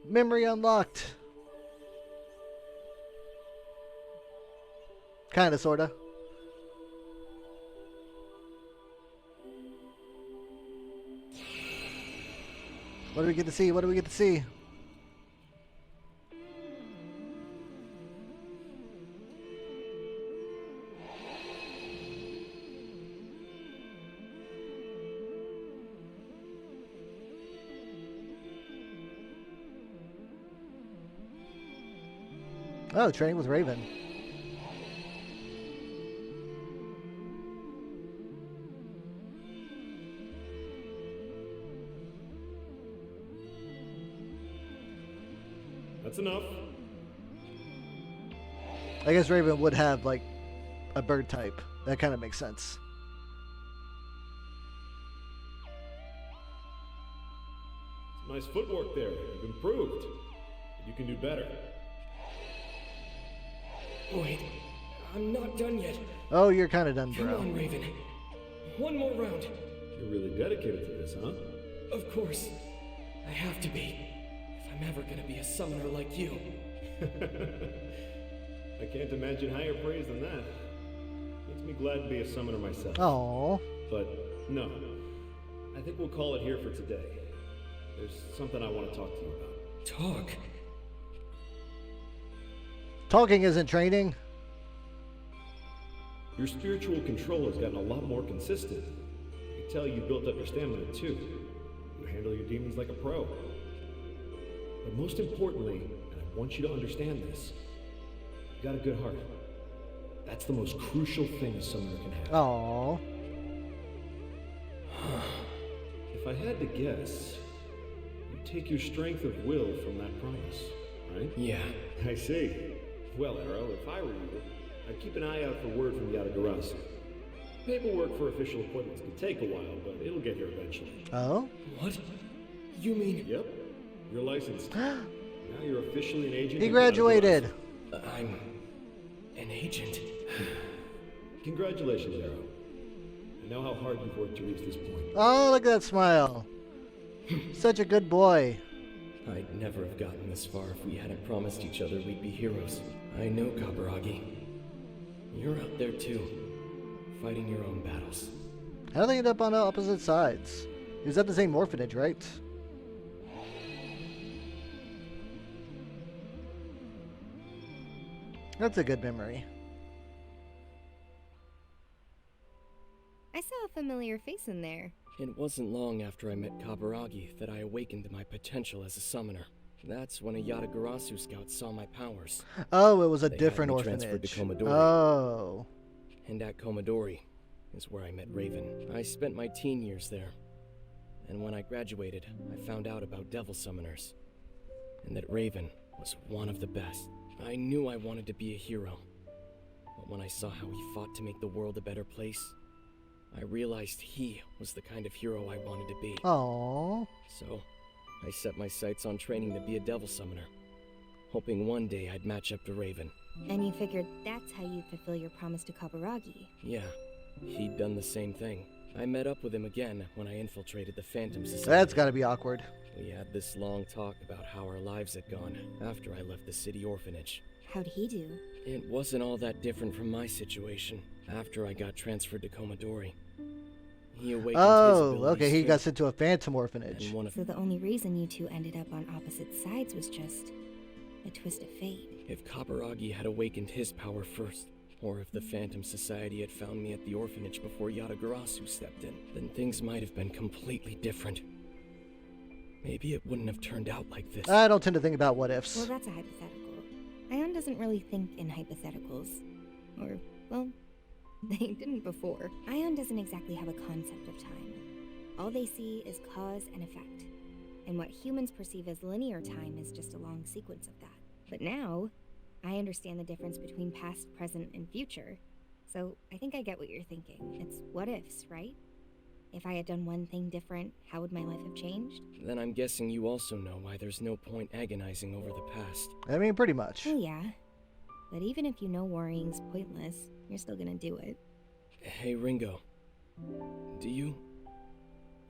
Memory unlocked. Kinda, sorta. What do we get to see? What do we get to see? Oh, training with Raven.
That's enough.
I guess Raven would have, like, a bird type. That kind of makes sense.
Nice footwork there. You've improved. But you can do better.
Wait, I'm not done yet.
Oh, you're kind of done,
Come
bro.
on, Raven. One more round.
You're really dedicated to this, huh?
Of course. I have to be. If I'm ever gonna be a summoner like you.
I can't imagine higher praise than that. Makes me glad to be a summoner myself.
Oh.
But no, I think we'll call it here for today. There's something I want to talk to you about.
Talk?
Talking isn't training.
Your spiritual control has gotten a lot more consistent. I can tell you built up your stamina too. You handle your demons like a pro. But most importantly, and I want you to understand this, you got a good heart. That's the most crucial thing a summoner can have.
Oh.
If I had to guess, you take your strength of will from that promise, right?
Yeah.
I see. Well, Arrow, if I were you, I'd keep an eye out for word from Yatagarasu. Paperwork for official appointments can take a while, but it'll get here eventually.
Oh?
What? You mean...
Yep. You're licensed. Now you're officially an agent.
He graduated.
I'm... an agent?
Congratulations, Arrow. I know how hard you've worked to reach this point.
Oh, look at that smile. Such a good boy.
I'd never have gotten this far if we hadn't promised each other we'd be heroes. I know, Kaburagi. You're out there too, fighting your own battles.
How do they end up on opposite sides? He was at the same orphanage, right? That's a good memory.
I saw a familiar face in there.
It wasn't long after I met Kaburagi that I awakened my potential as a summoner. That's when a Yatagarasu scout saw my powers.
Oh, it was a
They
different
had me transferred
orphanage.
to Komodori.
Oh.
And at Komodori is where I met Raven. I spent my teen years there. And when I graduated, I found out about devil summoners. And that Raven was one of the best. I knew I wanted to be a hero. But when I saw how he fought to make the world a better place, I realized he was the kind of hero I wanted to be.
Aww.
So, I set my sights on training to be a devil summoner, hoping one day I'd match up to Raven.
And you figured that's how you'd fulfill your promise to Kaburagi.
Yeah, he'd done the same thing. I met up with him again when I infiltrated the Phantom Society.
That's gotta be awkward.
We had this long talk about how our lives had gone after I left the city orphanage.
How'd he do?
It wasn't all that different from my situation after I got transferred to Komodori. He awakened his
Oh,
abilities
okay, he
too,
got sent to a phantom orphanage.
and one of
So the only reason you two ended up on opposite sides was just a twist of fate.
If Kaburagi had awakened his power first, or if the Phantom Society had found me at the orphanage before Yatagarasu stepped in, then things might have been completely different. Maybe it wouldn't have turned out like this.
I don't tend to think about what ifs.
Well, that's a hypothetical. Ion doesn't really think in hypotheticals. Or, well, they didn't before. Ion doesn't exactly have a concept of time. All they see is cause and effect. And what humans perceive as linear time is just a long sequence of that. But now, I understand the difference between past, present, and future. So I think I get what you're thinking. It's what ifs, right? If I had done one thing different, how would my life have changed?
Then I'm guessing you also know why there's no point agonizing over the past.
I mean, pretty much.
Oh yeah. But even if you know worrying's pointless, you're still gonna do it.
Hey, Ringo. Do you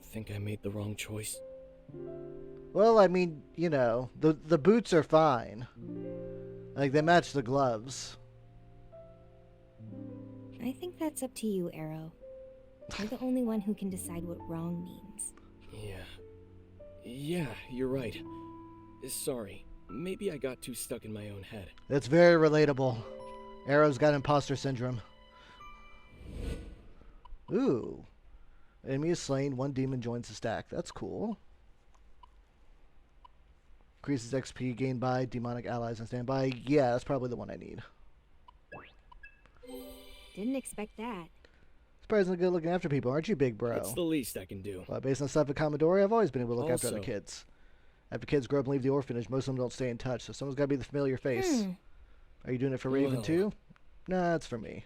think I made the wrong choice?
Well, I mean, you know, the boots are fine. Like, they match the gloves.
I think that's up to you, Arrow. You're the only one who can decide what wrong means.
Yeah, you're right. Sorry. Maybe I got too stuck in my own head.
That's very relatable. Arrow's got imposter syndrome. Ooh. Enemy is slain, one demon joins the stack. That's cool. Increases XP gained by demonic allies on standby. Yeah, that's probably the one I need.
Didn't expect that.
Surprisingly good looking after people, aren't you, big bro?
It's the least I can do.
Well, based on stuff at Commodore, I've always been able to look after other
Also,
kids. After kids grow up and leave the orphanage, most of them don't stay in touch, so someone's got to be the familiar face. Are you doing it for Raven
Well.
too? Nah, it's for me.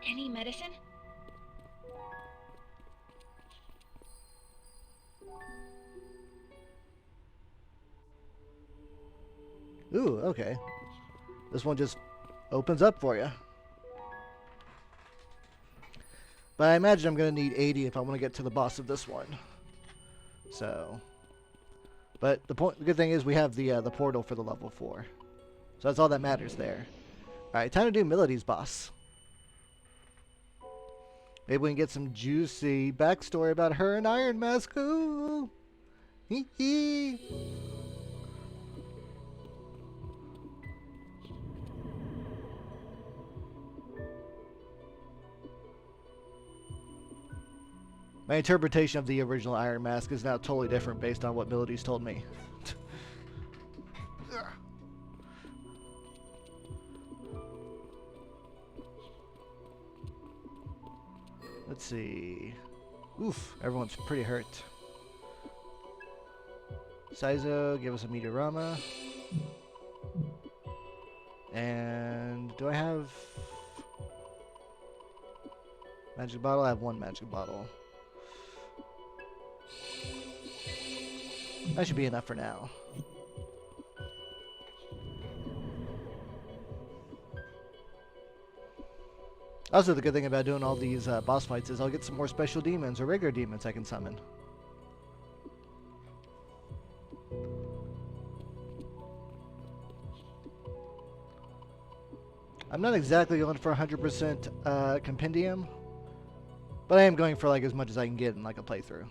Any medicine?
Ooh, okay. This one just opens up for you. But I imagine I'm going to need 80 if I want to get to the boss of this one. So, but the good thing is we have the portal for the level 4. So that's all that matters there. Alright, time to do Melody's boss. Maybe we can get some juicy backstory about her and Iron Mask. Ooh. Hee hee. My interpretation of the original Iron Mask is now totally different based on what Melody's told me. Let's see. Oof, everyone's pretty hurt. Saizo, give us a Meteorama. And do I have magic bottle? I have one magic bottle. That should be enough for now. Also, the good thing about doing all these boss fights is I'll get some more special demons or regular demons I can summon. I'm not exactly going for 100% compendium, but I am going for like as much as I can get in like a playthrough.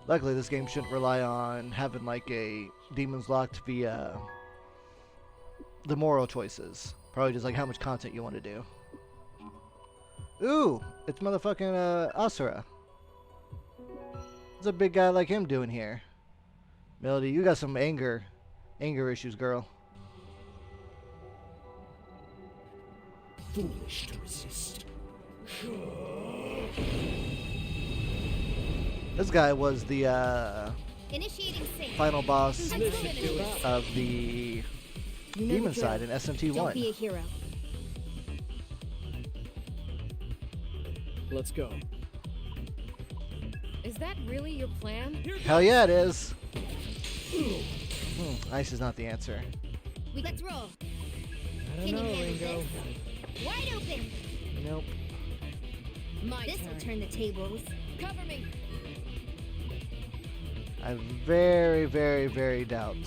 Luckily, this game shouldn't rely on having like a demons locked via the moral choices. Probably just like how much content you want to do. Ooh, it's motherfucking Asura. What's a big guy like him doing here? Melody, you got some anger issues, girl.
Foolish to resist.
This guy was the
Initiating sync.
final boss
I'm finished.
of the
You know
demon
the drill.
side in
Don't
SMT1.
be a hero.
Let's go.
Is that really your plan?
Hell yeah, it is. Ice is not the answer.
Let's roll.
I
Can
don't know,
you handle
Ringo.
this? Wide open.
Nope.
My
This will
turn.
turn the tables.
Cover me.
I very, very, very doubt.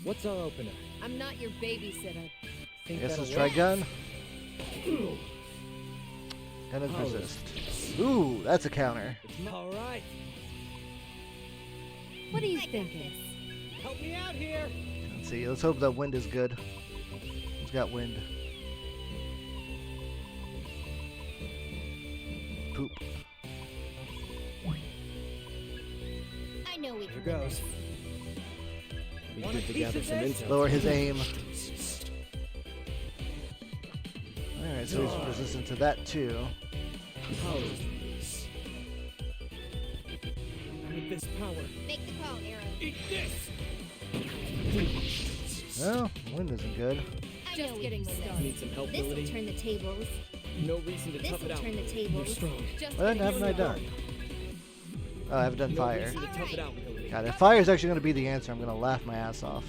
What's our opener?
I'm not your babysitter.
I
Think
guess
that'll
let's try
work?
gun. Gun and resist. Ooh, that's a counter.
All right.
What are you
I got
thinking?
this.
Help me out here.
Let's see. Let's hope that wind is good. Who's got wind? Poop.
I know we
Here
can win
goes.
this.
Be
Want a
good to
piece
gather
of
some
this?
intel.
Lower his aim. Alright, so he's resistant to that too.
Power release. With this power,
Make the call, Arrow.
eat this.
Well, wind isn't good.
I
Just
know we
getting
can win
started.
Need some help,
this. This will
Lily?
turn the tables.
No reason to
This
tough it
will
out.
turn the
You're
tables.
strong.
Just
What
getting
haven't I
started.
done? Oh, I haven't done
No
fire.
reason to tough it out, Lily.
God, if fire is actually going to be the answer, I'm going to laugh my ass off.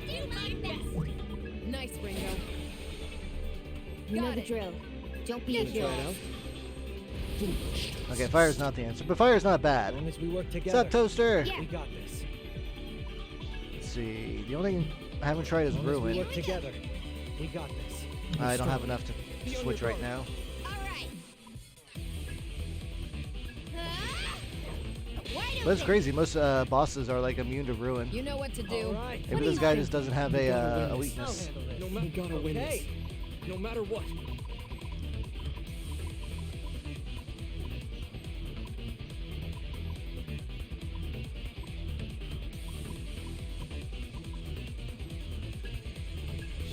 Do my best.
Nice, Ringo.
You know
Got
the
it.
drill. Don't be a
Try
hero.
it out.
Okay, fire's not the answer, but fire's not
As
bad.
long as we work
What's
together.
up, Toaster?
Yeah.
We got this.
Let's see. The only thing I haven't tried is
As long as we
Ruin.
work together. We got this.
I don't have enough to
Be on
switch
your
right
guard.
now.
All right. Wide
But it's
open.
crazy. Most bosses are like immune to Ruin.
You know what to do.
All right.
Maybe this guy just doesn't have
gotta
a
win this.
weakness.
I'll handle this.
We gotta win this.
Okay.
No matter what.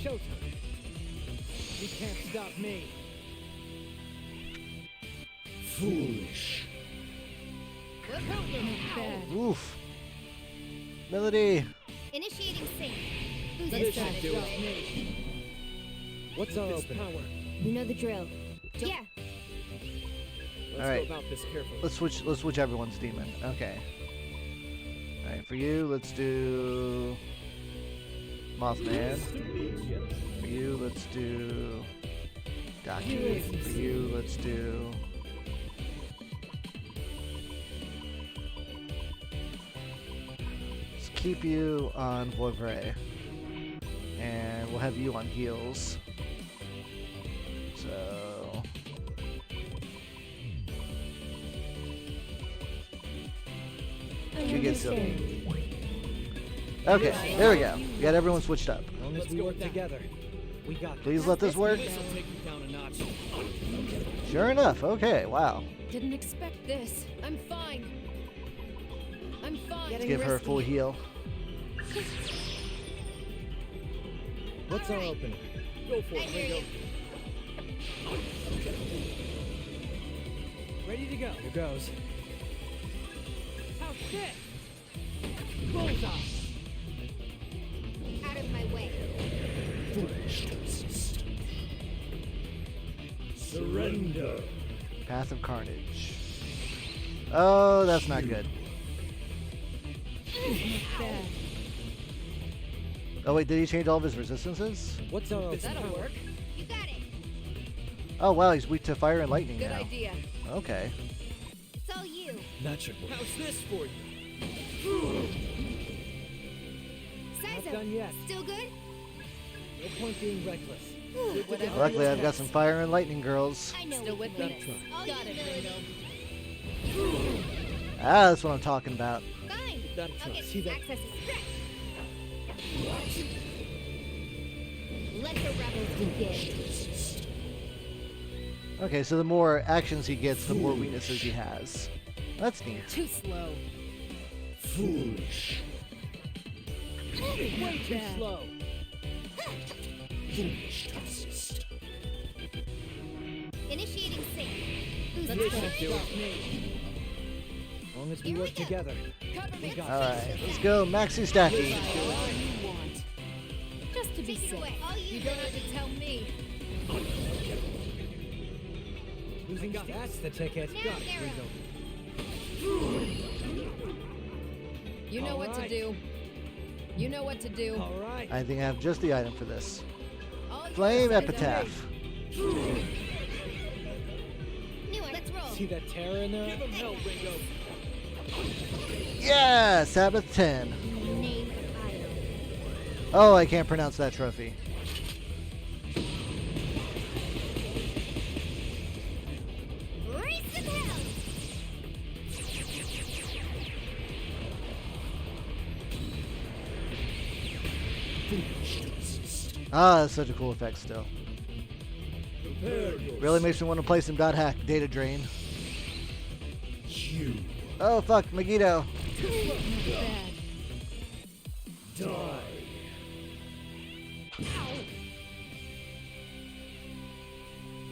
showtime. You can't stop me.
Foolish.
Bad.
Oof. Melody.
Initiating sync. Who's
This
this
should
guy?
do it.
What's our
This
opening?
power.
You know the drill. Yeah.
Let's
Alright.
go about this carefully.
Let's switch everyone's demon. Okay. Alright, for you, let's do Mothman. For you, let's do Daki. For you, let's do let's keep you on Voivray. And we'll have you on heals. So you get Sylvie. Okay, there we go. We got everyone switched up.
As long as
Let's
we
go
work
with that.
together, we got this.
Please let this work.
This'll take you down a notch.
Sure enough. Okay, wow.
Didn't expect this. I'm fine. I'm fine.
Let's give her a full heal.
What's our opening?
Go for it, Ringo. Ready to go.
Here goes.
How sick! Bullseye!
Out of my way.
Surrender.
Path of Carnage. Oh, that's not good.
Bad.
Oh wait, did he change all of his resistances?
What's our opening?
That'll work.
You got it.
Oh wow, he's weak to fire and lightning
Good
now.
idea.
Okay.
It's all you.
That should work. How's this for you?
Not
Saizo,
done yet.
still good?
No point being reckless.
Whatever.
Luckily, I've got some fire and lightning girls.
I know
Still
we
with
can
me?
do this. All
Got
you
it,
ability.
Ah, that's what I'm talking about.
Fine.
That'll
I'll
try.
get
See that?
access to stretch. Let the rebels begin.
Okay, so the more actions he gets, the more weaknesses he has. That's neat.
Too slow.
Foolish.
Way too
Bad.
slow.
Initiating sync. Who's
Let's
This
go.
should do it.
As long as we
Here we
work
go.
together.
Cover me.
Alright, let's go, Maxi Stacky.
All you want. Just to be
Take it
safe.
away. All you
You don't have to tell me.
Losing that's the ticket.
Now,
Got it,
Arrow.
Ringo.
You know what to
Alright.
do. You know what to do.
All right.
I think I have just the item for this.
All yours,
Flame
Saizo.
Epitaph.
New one. Let's roll.
See that terror in there?
Give him hell, Ringo.
Yeah, Sabbath 10.
Name item.
Oh, I can't pronounce that trophy.
Race to hell.
Ah, that's such a cool effect still.
Prepare yourself.
Really makes me want to play some God Hack Data Drain.
You
Oh, fuck, Megiddo.
Bad.
die.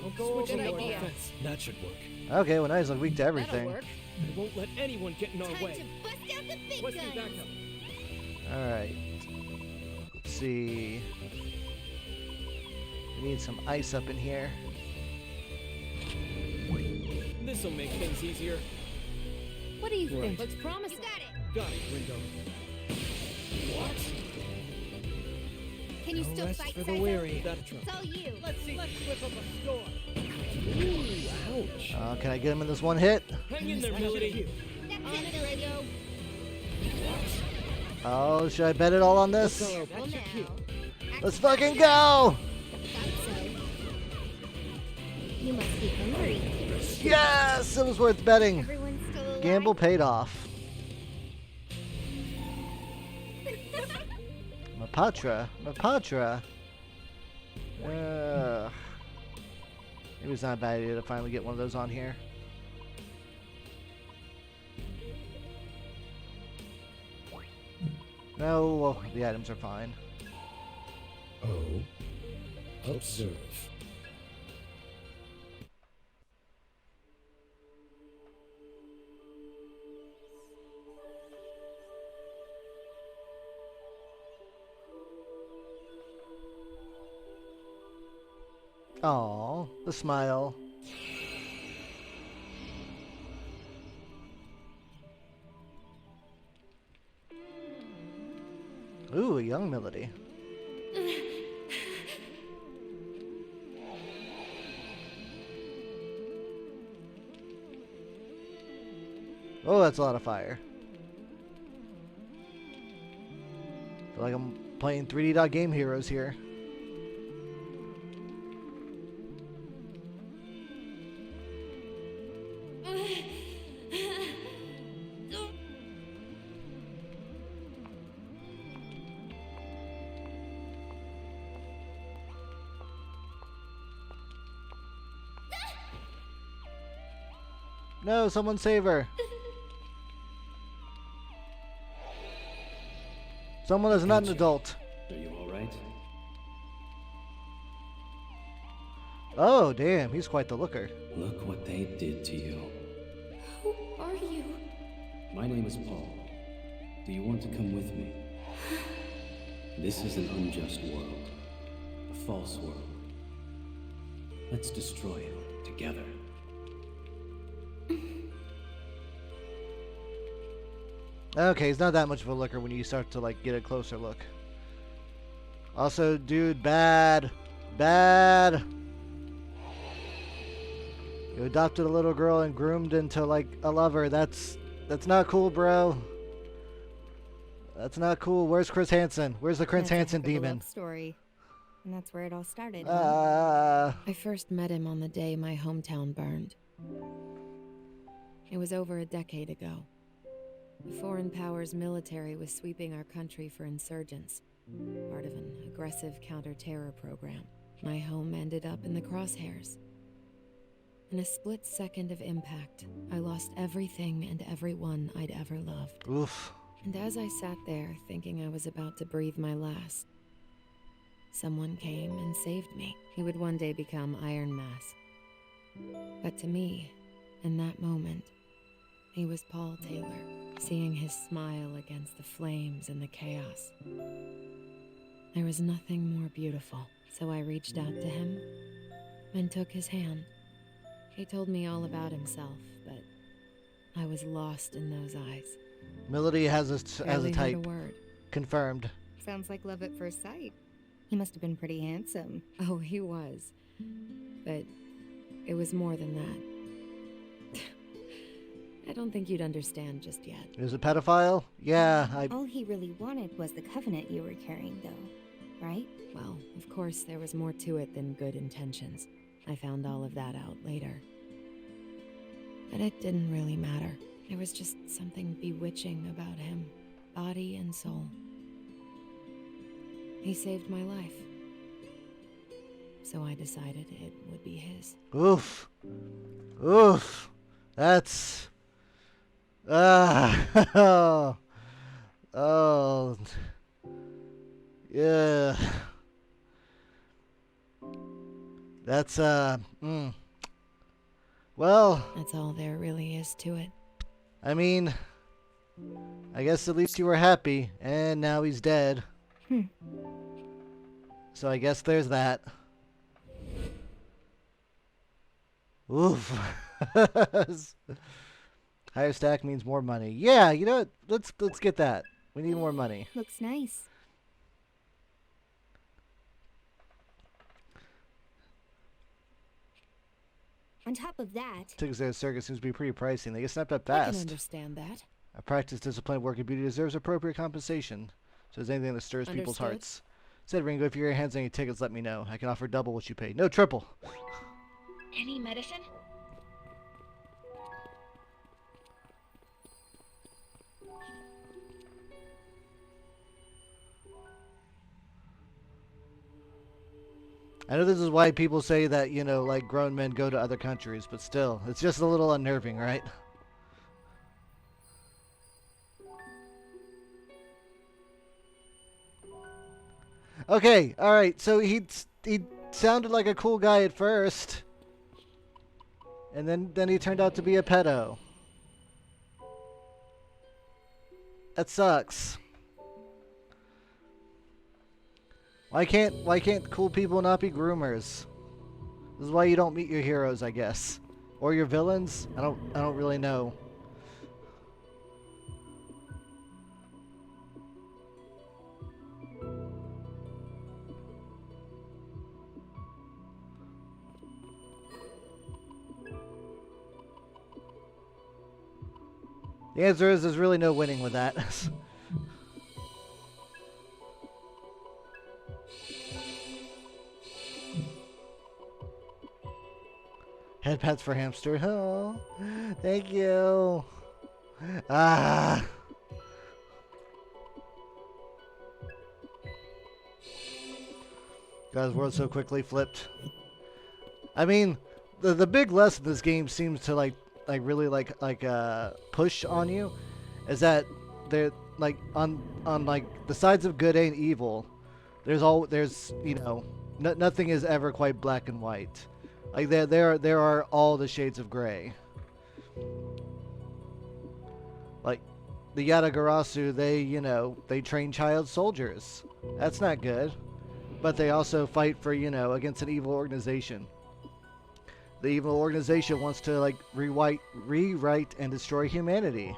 Don't go over
Good
your
idea.
offense. That should work.
Okay, well now he's like weak to
That'll
everything.
work.
We won't let anyone get in our
Time
way.
to bust out the big
What's the
guns.
backup?
Alright. Let's see. We need some ice up in here.
This'll make things easier.
What do you
Right.
think? Looks
You
promising.
got it.
Got it, Ringo.
Can you
No
still
rest
fight,
for the
Saizo?
weary.
That'll try.
It's all you.
Let's see. Let's whip up a storm. Ooh, ouch.
Can I get him in this one hit?
Hang in there, Melody.
That's
On
it,
it, Ringo.
Oh, should I bet it all on
Let's
this?
go.
Well,
That's your cue.
now.
Let's fucking go!
Thought so. You must be hungry.
Yes! It was worth betting.
Everyone's still alive.
Gamble paid off. Mapatra. Maybe it's not a bad idea to finally get one of those on here. No, well, the items are fine.
Oh,
Observe.
Aw, the smile. Ooh, a young Melody. Oh, that's a lot of fire. Feel like I'm playing 3D Dot Game Heroes here. No, someone save her. Someone is not an adult.
Are you alright?
Oh, damn, he's quite the looker.
Look what they did to you.
Who are you?
My name is Paul. Do you want to come with me? This is an unjust world. A false world. Let's destroy it together.
Okay, he's not that much of a looker when you start to, like, get a closer look. Also, dude, bad. Bad. You adopted a little girl and groomed into, like, a lover. That's not cool, bro. That's not cool. Where's Chris Hansen? Where's the Chris Hansen demon?
Love story. And that's where it all started.
I first met him on the day my hometown burned. It was over a decade ago. The foreign powers' military was sweeping our country for insurgents, part of an aggressive counter-terror program. My home ended up in the crosshairs. In a split second of impact, I lost everything and everyone I'd ever loved.
Oof.
And as I sat there thinking I was about to breathe my last, someone came and saved me. He would one day become Iron Mask. But to me, in that moment, he was Paul Taylor, seeing his smile against the flames and the chaos. There was nothing more beautiful, so I reached out to him and took his hand. He told me all about himself, but I was lost in those eyes.
Melody has a
Barely heard
type.
a word.
Confirmed.
Sounds like love at first sight. He must have been pretty handsome.
Oh, he was. But it was more than that. I don't think you'd understand just yet.
He was a pedophile? Yeah,
All he really wanted was the covenant you were carrying, though, right?
Well, of course, there was more to it than good intentions. I found all of that out later. But it didn't really matter. There was just something bewitching about him, body and soul. He saved my life. So I decided it would be his.
Oof. Oof. That's... oh. Oh. Yeah. That's, Well...
That's all there really is to it.
I mean... I guess at least you were happy, and now he's dead. So I guess there's that. Oof. Higher stack means more money. Yeah, you know what? Let's get that. We need more money.
Looks nice. On top of that,
Tickets to the circus seems to be pretty pricey, and they get snapped up
I can
fast.
understand that.
A practice, discipline, work, and beauty deserves appropriate compensation. So is anything that stirs people's
Understood.
hearts. Said Ringo, if your hands on any tickets, let me know. I can offer double what you paid. No, triple.
Any medicine?
I know this is why people say that, you know, like grown men go to other countries, but still, it's just a little unnerving, right? Okay, all right. So he sounded like a cool guy at first. And then he turned out to be a pedo. That sucks. Why can't cool people not be groomers? This is why you don't meet your heroes, I guess. Or your villains? I don't really know. The answer is there's really no winning with that. Head pats for hamster. Oh, thank you. Ah. God's world so quickly flipped. I mean, the big lesson this game seems to really push on you is that they're like on like the sides of good and evil. There's you know nothing is ever quite black and white. Like there are all the shades of gray. Like the Yatagarasu, they train child soldiers. That's not good. But they also fight for against an evil organization. The evil organization wants to rewrite and destroy humanity.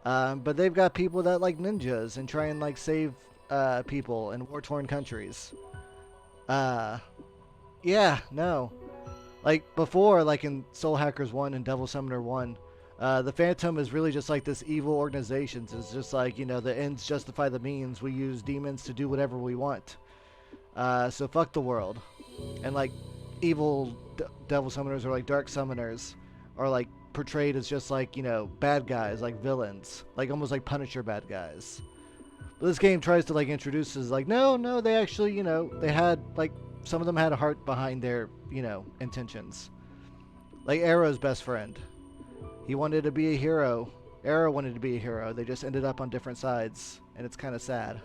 But they've got people that like ninjas and try and save people in war-torn countries. Yeah, no. Like before, like in Soul Hackers 1 and Devil Summoner 1, the Phantom is really just like this evil organization. It's just like, the ends justify the means. We use demons to do whatever we want. So fuck the world. And evil devil summoners or dark summoners are portrayed as just bad guys, villains, almost like Punisher bad guys. But this game tries to introduce us no, they actually they had some of them had a heart behind their intentions. Like Arrow's best friend, he wanted to be a hero. Arrow wanted to be a hero. They just ended up on different sides, and it's kind of sad.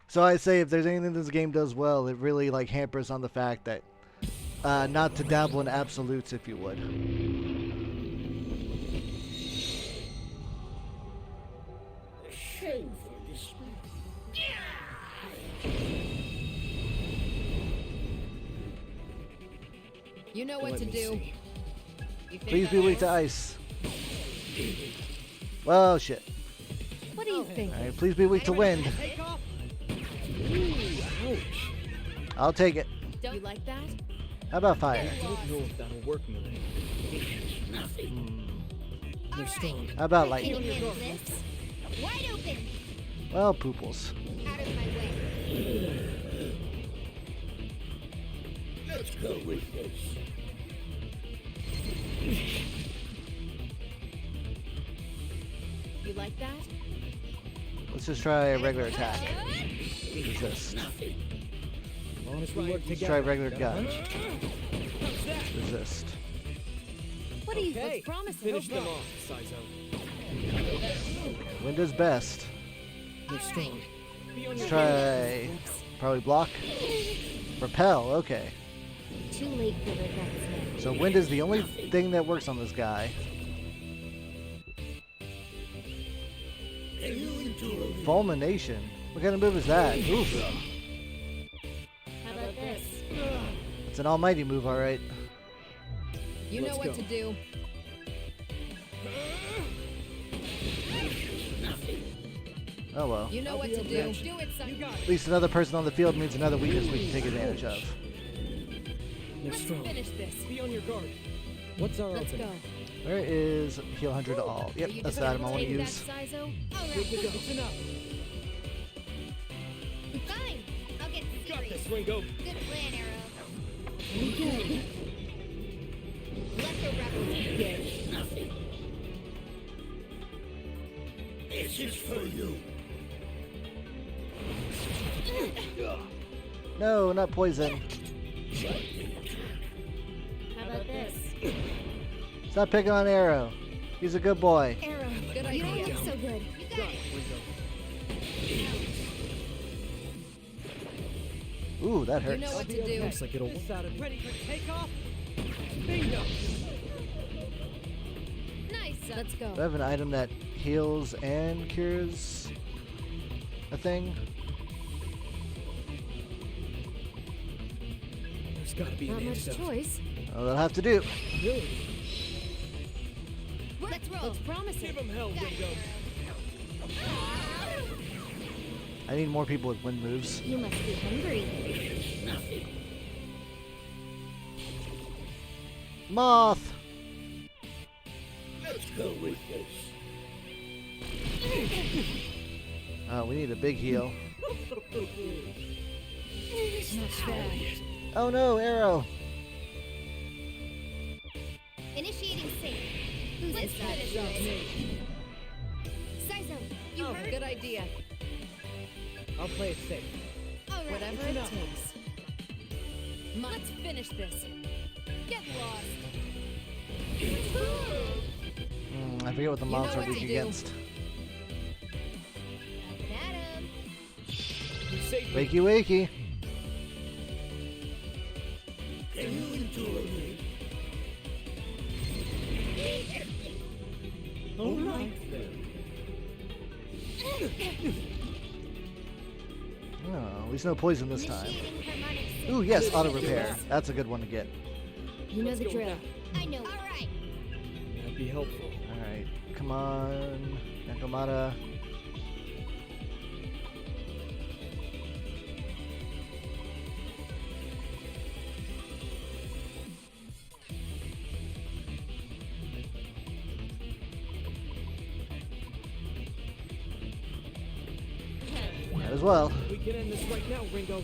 So I say if there's anything this game does well, it really hampers on the fact that not to dabble in absolutes, if you would.
You know what to do.
Please be weak to ice. Well, shit.
What do you think?
All right, please be weak to wind. I'll take it.
Don't you like that?
How about fire?
I don't know if that'll work, Millie. They're strong.
How about lightning?
Wide open.
Well, pooples.
Out of my way.
Let's go with this.
You like that?
Let's just try a regular attack. Resist. Let's try regular gun. Resist.
What do you think? Promise
Finish them off, Saizo.
Wind is best.
They're strong.
Let's try probably block. Repel, okay.
Too late for regrets.
So wind is the only thing that works on this guy. Fulmination? What kind of move is that? Oof.
How about this?
It's an almighty move, alright.
You know what to do.
Oh well.
You know what to do. Do it, son.
At least another person on the field means another weakness we can take advantage of.
They're strong.
Finish this.
Be on your guard. What's our
Let's
opening?
go.
Where is heal 100 to all? Yep, that's the item I want to use.
Good to go. It's enough.
Fine. I'll get
Got
serious.
this, Ringo.
Good plan, Arrow. Let the rebels get
Nothing. This is for you.
No, not poison.
How about this?
Stop picking on Arrow. He's a good boy.
Arrow,
Good
you don't
idea.
look so good. You got it.
Ooh, that hurts.
You know what to do.
Looks like it'll.
Ready for takeoff?
Bingo!
Nice. Let's go.
Do I have an item that heals and cures a thing?
There's gotta be
Not
an
much
antidote.
choice.
Oh, that'll have to do.
Really?
Let's roll. Looks promising.
Give him hell, Gido.
I need more people with wind moves.
You must be hungry.
Moth!
Let's go with this.
Oh, we need a big heal.
Not bad.
Oh no, Arrow!
Initiating sync. Who's inside of it? Saizo, you heard?
Good idea.
I'll play it safe.
All right.
Whatever it takes. Let's finish this. Get lost.
I forget what the mobs
know
are
what
weak
to do.
against.
Adam.
You saved me.
Wakey wakey.
Can you endure me?
All right then.
Oh, at least no poison this time.
Initiating harmonic sync.
Ooh, yes, auto repair. That's a good one to get.
You know
Let's
the
go with
drill.
that.
I know. All right.
That'd be helpful.
Alright, come on, Nakamata. Might as well.
We can end this right now, Ringo.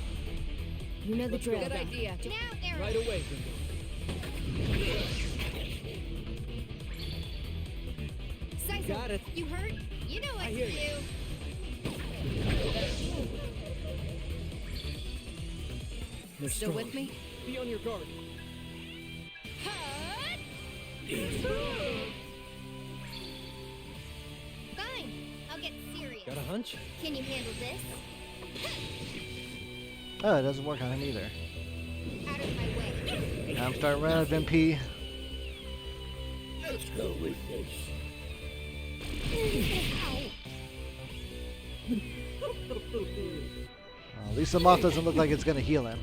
You know the
Let's go.
drill.
Good idea.
Now, Arrow.
Right away, Ringo.
Saizo,
Got it.
you hurt? You know what
I
to
hear
do.
you. They're
Still
strong.
with me?
Be on your guard.
Fine. I'll get serious.
Got a hunch?
Can you handle this?
Oh, it doesn't work on him either.
Out of my way.
I'm starting running out of MP.
Let's go with this.
At least the moth doesn't look like it's gonna heal him.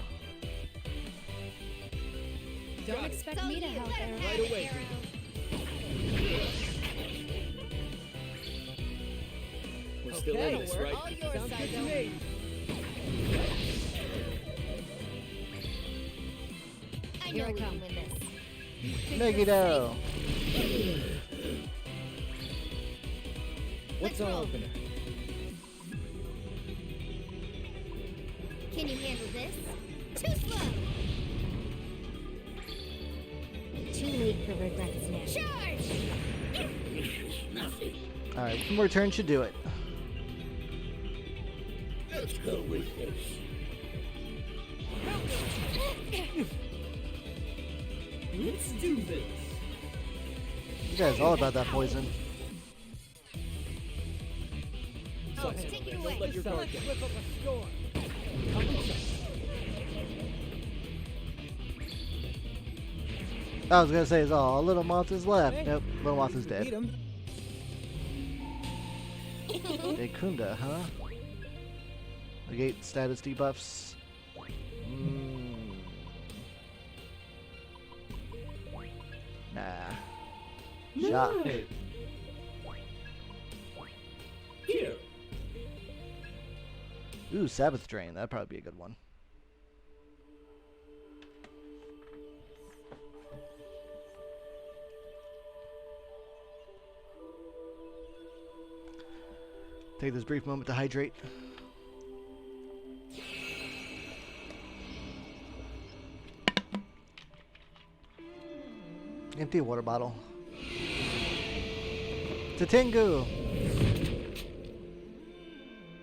Don't expect me to help, Arrow.
Right away, We're still
Okay.
in this, right?
All yours,
Sounds good to
Saizo.
me.
I
Here
know
I
we
come.
can win this.
Megiddo!
What's
Let's
our
roll.
opener?
Can you handle this? Too slow. Too late for regrets now. Charge!
Nothing.
Alright, one more turn should do it.
Let's go with this.
Let's do this.
You guys all about that poison.
Oh, take it away.
Don't let your guard down.
Whip up a storm.
I was gonna say, is all little moth is left. Nope, little moth is
Beat
dead.
'em.
Dekunda, huh? Negate status debuffs. Nah. Shock.
Here.
Ooh, Sabbath Drain. That'd probably be a good one. Take this brief moment to hydrate. Empty water bottle. Tatengu!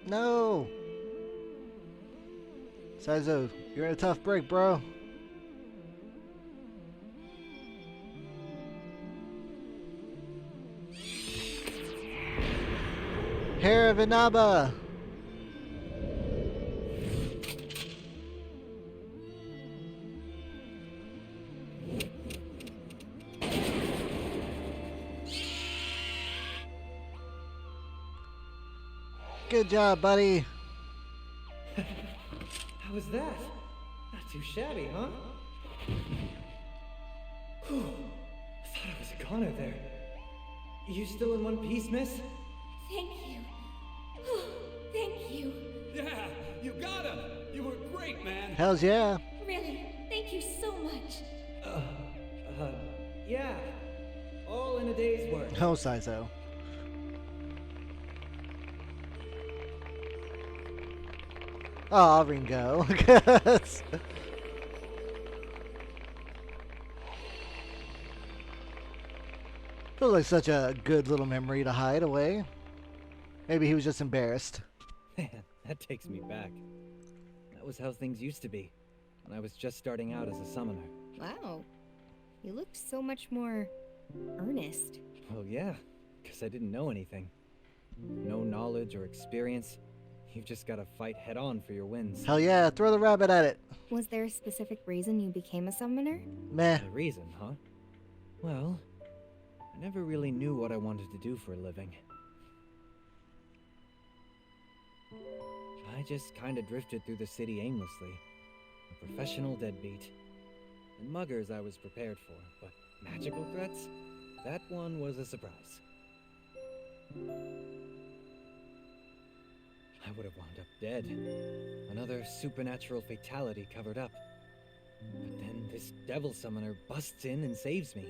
No! Saizo, you're in a tough break, bro. Hair of Inaba. Good job, buddy.
How was that? Not too shabby, huh? Whew. I thought I was a goner there. You still in one piece, miss?
Thank you. Thank you.
Yeah, you got him. You were great, man.
Hells yeah.
Really, thank you so much.
Yeah. All in a day's work.
Oh, Saizo. Oh, Ringo. Feels like such a good little memory to hide away. Maybe he was just embarrassed.
Man, that takes me back. That was how things used to be, when I was just starting out as a summoner.
Wow. You looked so much more earnest.
Well, yeah, because I didn't know anything. No knowledge or experience. You've just got to fight head on for your wins.
Hell yeah, throw the rabbit at it.
Was there a specific reason you became a summoner?
Meh.
The reason, huh? Well, I never really knew what I wanted to do for a living. I just kind of drifted through the city aimlessly. A professional deadbeat. And muggers I was prepared for, but magical threats? That one was a surprise. I would have wound up dead. Another supernatural fatality covered up. But then this devil summoner busts in and saves me.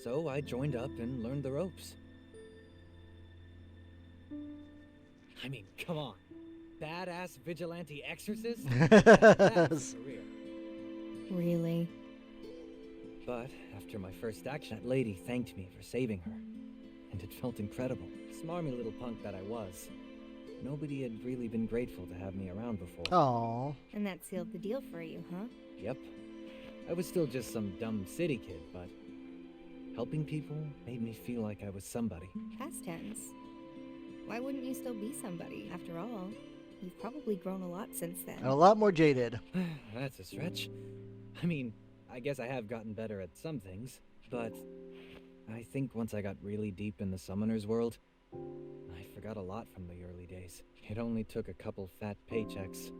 So I joined up and learned the ropes. I mean, come on. Badass vigilante exorcist? That's a career.
Really?
But after my first action, that lady thanked me for saving her. And it felt incredible. Smarmy little punk that I was. Nobody had really been grateful to have me around before.
Aww.
And that sealed the deal for you, huh?
Yep. I was still just some dumb city kid, but helping people made me feel like I was somebody.
Past tense. Why wouldn't you still be somebody? After all, you've probably grown a lot since then.
And a lot more jaded.
That's a stretch. I mean, I guess I have gotten better at some things, but I think once I got really deep in the summoner's world, I forgot a lot from the early days. It only took a couple fat paychecks.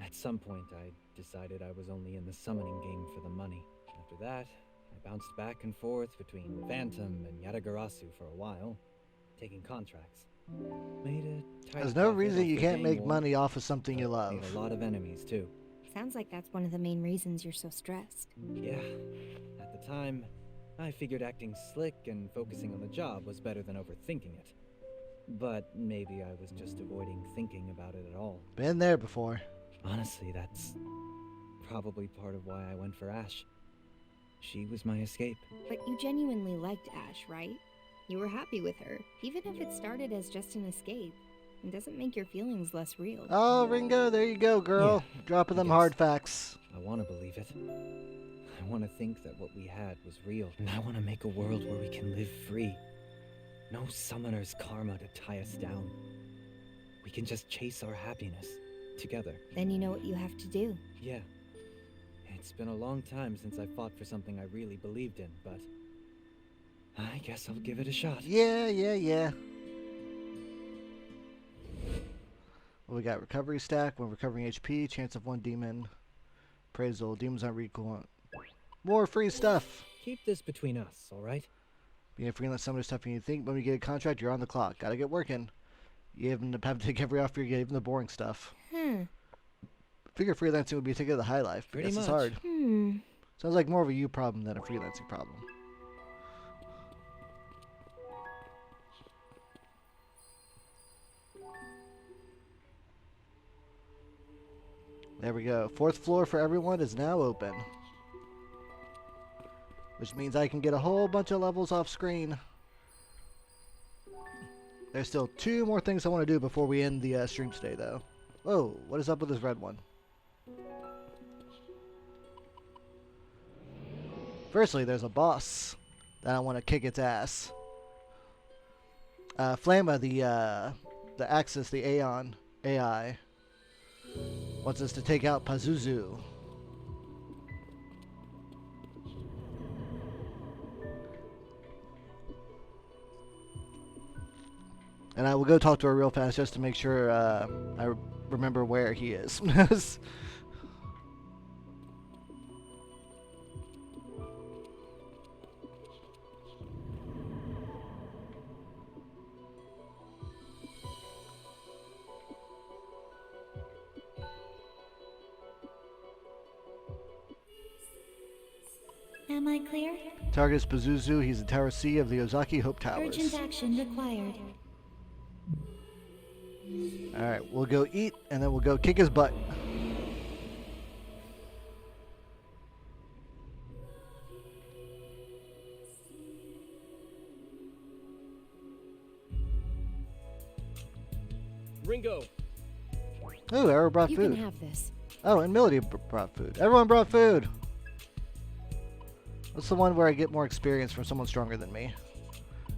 At some point, I decided I was only in the summoning game for the money. After that, I bounced back and forth between Phantom and Yatagarasu for a while, taking contracts. Made a tight
There's no
profit
reason
off
you
the
can't
game
make
war,
money off of something you
but
love.
made a lot of enemies, too.
Sounds like that's one of the main reasons you're so stressed.
Yeah. At the time, I figured acting slick and focusing on the job was better than overthinking it. But maybe I was just avoiding thinking about it at all.
Been there before.
Honestly, that's probably part of why I went for Ash. She was my escape.
But you genuinely liked Ash, right? You were happy with her, even if it started as just an escape. It doesn't make your feelings less real.
Oh, Ringo, there you go, girl.
Yeah,
Dropping them
yes.
hard facts.
I want to believe it. I want to think that what we had was real. And I want to make a world where we can live free. No summoner's karma to tie us down. We can just chase our happiness together.
Then you know what you have to do.
Yeah. It's been a long time since I fought for something I really believed in, but I guess I'll give it a shot.
Yeah. Well, we got recovery stack, one recovering HP, chance of one demon, appraisal, demons aren't recall. More free stuff.
Keep this between us, alright?
Being a freelance summoner stuff you think when we get a contract, you're on the clock. Gotta get working. You even have to take every offer you get, even the boring stuff. Figure freelancing would be a ticket to the high life.
Pretty
Guess
much.
it's hard. Sounds like more of a you problem than a freelancing problem. There we go. 4th floor for everyone is now open. Which means I can get a whole bunch of levels off screen. There's still 2 more things I want to do before we end the stream today, though. Whoa, what is up with this red one? Firstly, there's a boss that I want to kick its ass. Flamma, the the Axis, the Aeon AI, wants us to take out Pazuzu. And I will go talk to her real fast just to make sure I remember where he is.
Am I clear?
Target is Pazuzu. He's in Tower C of the Ozaki Hope Towers.
Urgent action required.
Alright, we'll go eat, and then we'll go kick his butt.
Ringo.
Ooh, Arrow brought
You
food.
can have this.
Oh, and Melody brought food. Everyone brought food. What's the one where I get more experience from someone stronger than me?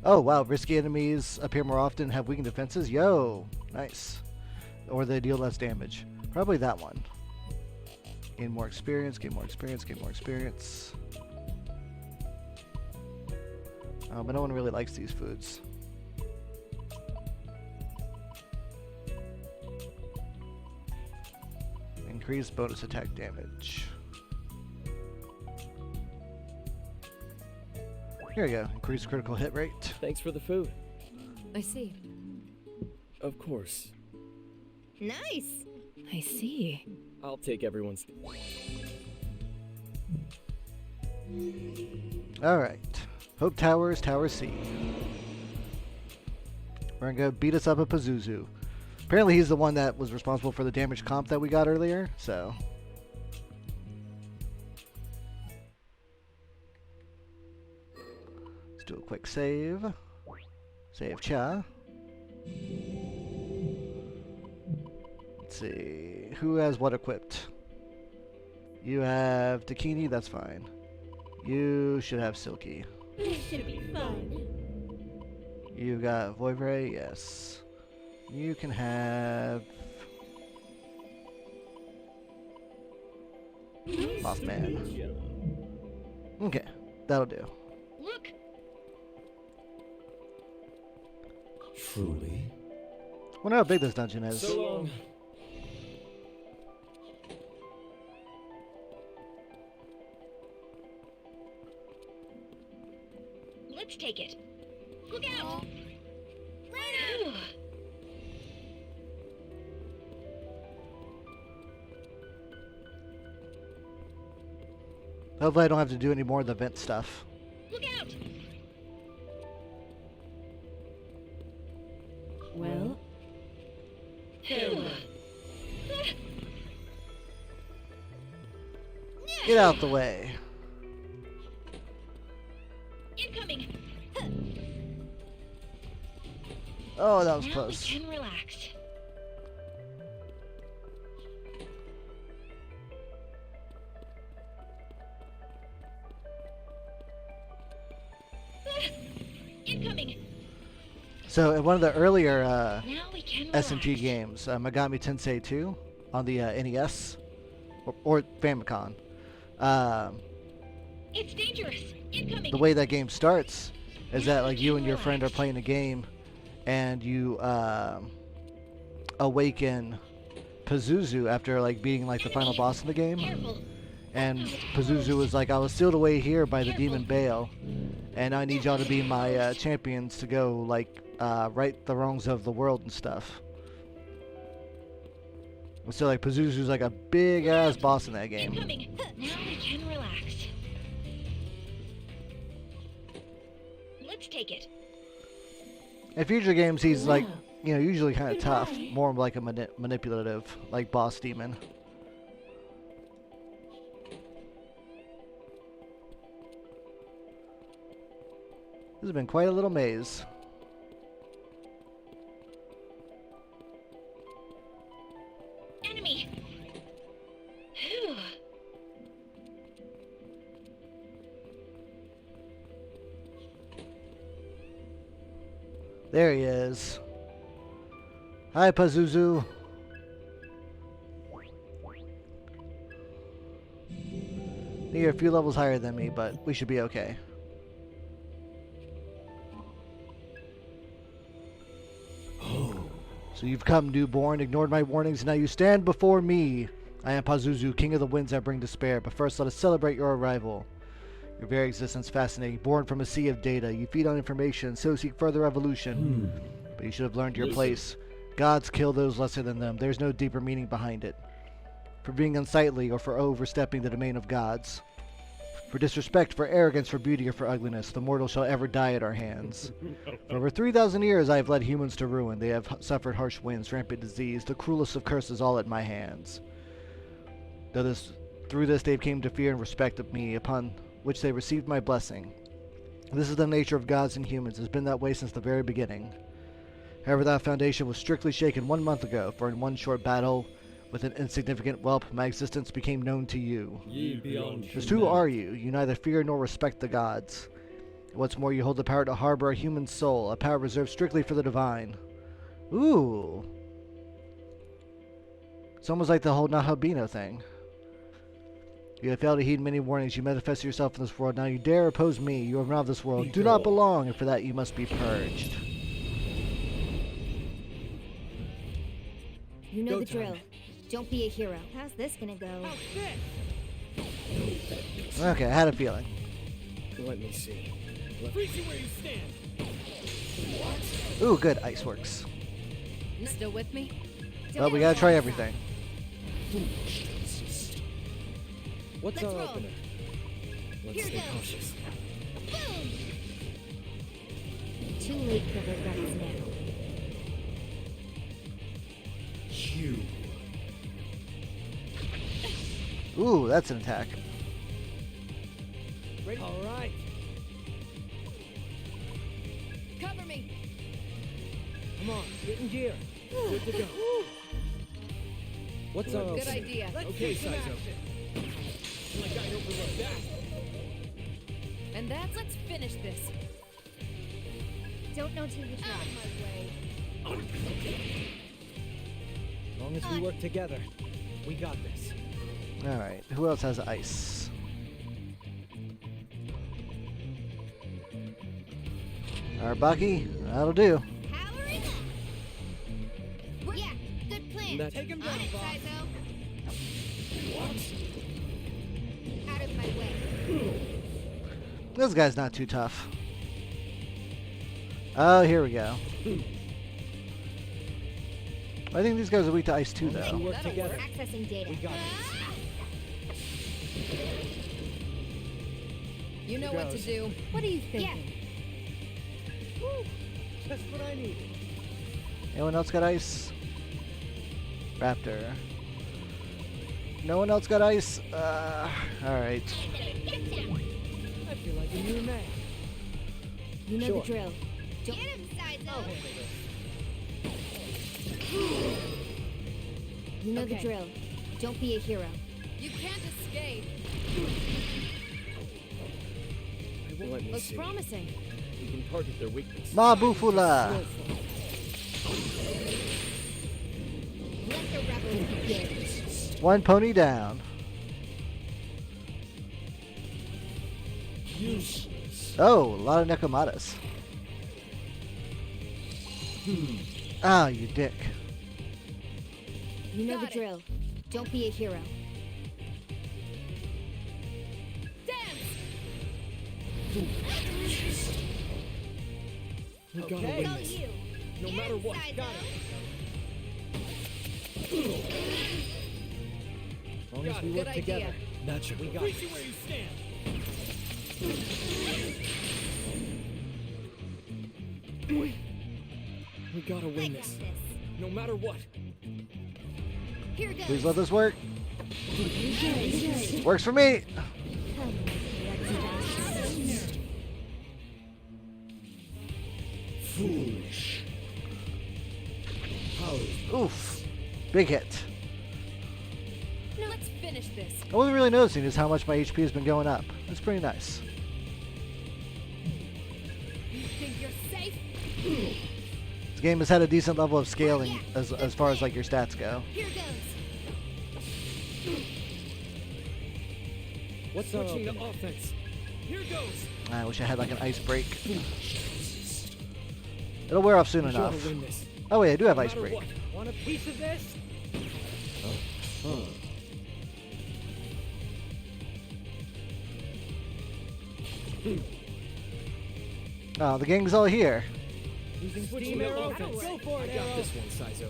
Oh, wow. Risky enemies appear more often, have weakened defenses. Yo, nice. Or they deal less damage. Probably that one. Gain more experience, gain more experience, gain more experience. But no one really likes these foods. Increase bonus attack damage. Here we go. Increase critical hit rate.
Thanks for the food.
I see.
Of course.
Nice.
I see.
I'll take everyone's.
Alright. Hope Towers, Tower C. We're gonna go beat us up at Pazuzu. Apparently he's the one that was responsible for the damage comp that we got earlier, so. Let's do a quick save. Save Cha. Let's see. Who has what equipped? You have Dakini, that's fine. You should have Silky.
This should be fun.
You got Voivray, yes. You can have Mothman. Okay, that'll do.
Look!
Truly?
Wonder how big this dungeon is.
So long.
Let's take it. Look out! Lena!
Hopefully I don't have to do any more of the vent stuff.
Look out!
Well,
Get out the way.
Incoming!
Oh, that was
Now
close.
we can relax. Incoming!
So in one of the earlier
Now we can relax.
SMT games, Megami Tensei 2 on the NES or Famicom,
It's dangerous! Incoming!
the way that game starts is that like you and your friend are playing a game and you awaken Pazuzu after like beating like the final boss in the game.
Careful!
And Pazuzu was like, I was sealed away here by the demon Baal, and I need y'all to be my champions to go like right the wrongs of the world and stuff. And so like Pazuzu's like a big ass boss in that game.
Incoming! Now we can relax. Let's take it.
In future games, he's like, you know, usually kind of tough, more like a manipulative, like boss demon. This has been quite a little maze.
Enemy! Phew.
There he is. Hi, Pazuzu. You're a few levels higher than me, but we should be okay. So you've come, newborn, ignored my warnings, and now you stand before me. I am Pazuzu, king of the winds that bring despair, but first let us celebrate your arrival. Your very existence fascinating, born from a sea of data. You feed on information, so seek further evolution. But you should have learned your place. Gods kill those lesser than them. There's no deeper meaning behind it. For being unsightly, or for overstepping the domain of gods. For disrespect, for arrogance, for beauty, or for ugliness, the mortal shall ever die at our hands. For over 3,000 years I have led humans to ruin. They have suffered harsh winds, rampant disease, the cruelest of curses, all at my hands. Through this they came to fear and respect of me, upon which they received my blessing. This is the nature of gods and humans. It has been that way since the very beginning. However, that foundation was strictly shaken 1 month ago, for in one short battle with an insignificant whelp, my existence became known to you. Just who are you? You neither fear nor respect the gods. What's more, you hold the power to harbor a human soul, a power reserved strictly for the divine. Ooh. It's almost like the whole Nahabino thing. You have failed to heed many warnings. You manifest yourself in this world. Now you dare oppose me. You are not of this world. Do not belong, and for that you must be purged.
You know the drill. Don't be a hero. How's this gonna go?
Okay, I had a feeling.
Let me see.
Freeze you where you stand.
Ooh, good. Ice works.
You still with me?
Well, we gotta try everything.
What's
Let's
our
roll.
opener? Let's
Here
stay
goes.
cautious.
Boom! Too late for regrets now.
Ooh, that's an attack.
Ready? All right.
Cover me.
Come on, get in gear. Good to go. What's our
Good
opener?
idea.
Okay, Saizo. Like I overlooked that.
And that's let's finish this.
Don't know till you try.
Out of my way.
As long as we work together, we got this.
Alright, who else has ice? Arbaki, that'll do.
Powering up. Yeah, good plan.
Take him
On it, Saizo. Out of my way.
This guy's not too tough. Oh, here we go. I think these guys are weak to ice too, though.
Work together.
Accessing data.
We got this.
You know what to do.
What are you thinking?
Just what I need.
Anyone else got ice? Raptor. No one else got ice? Alright.
I feel like a new man.
You know
Sure.
the drill. Get him, Saizo. You know the
Okay.
drill. Don't be a hero.
You can't escape.
Let me
Looks
see.
promising.
We can target their weakness.
Mabufula!
Let the rebels begin.
One pony down. Oh, a lot of Nekomatas. Ah, you dick.
You know
Got
the
it.
drill. Don't be a hero.
Dance.
We gotta
Okay.
win
Go
this.
you.
No
Get
matter
him,
what.
Saizo.
Got it.
As long as we
Good
work
idea.
together,
That should
we got
Freeze
this.
you where you stand.
We gotta
I
win
got
this.
this.
No matter what.
Here goes.
Please let this work. Works for me.
Foolish.
Oof. Big hit.
Now let's finish this.
I wasn't really noticing just how much my HP has been going up. That's pretty nice.
You think you're safe?
Let's game has had a decent level of scaling as far as like your stats go.
Here goes.
What's switching to offense? Here goes.
I wish I had like an ice break. It'll wear off soon
You
enough.
gotta win this.
Oh wait, I do have
No
ice
matter
break.
what. Want a piece of this?
Oh, the gang's all here.
Using
Switching
steam
to
arrow.
offense.
Go for it,
I got
arrow.
this one, Saizo.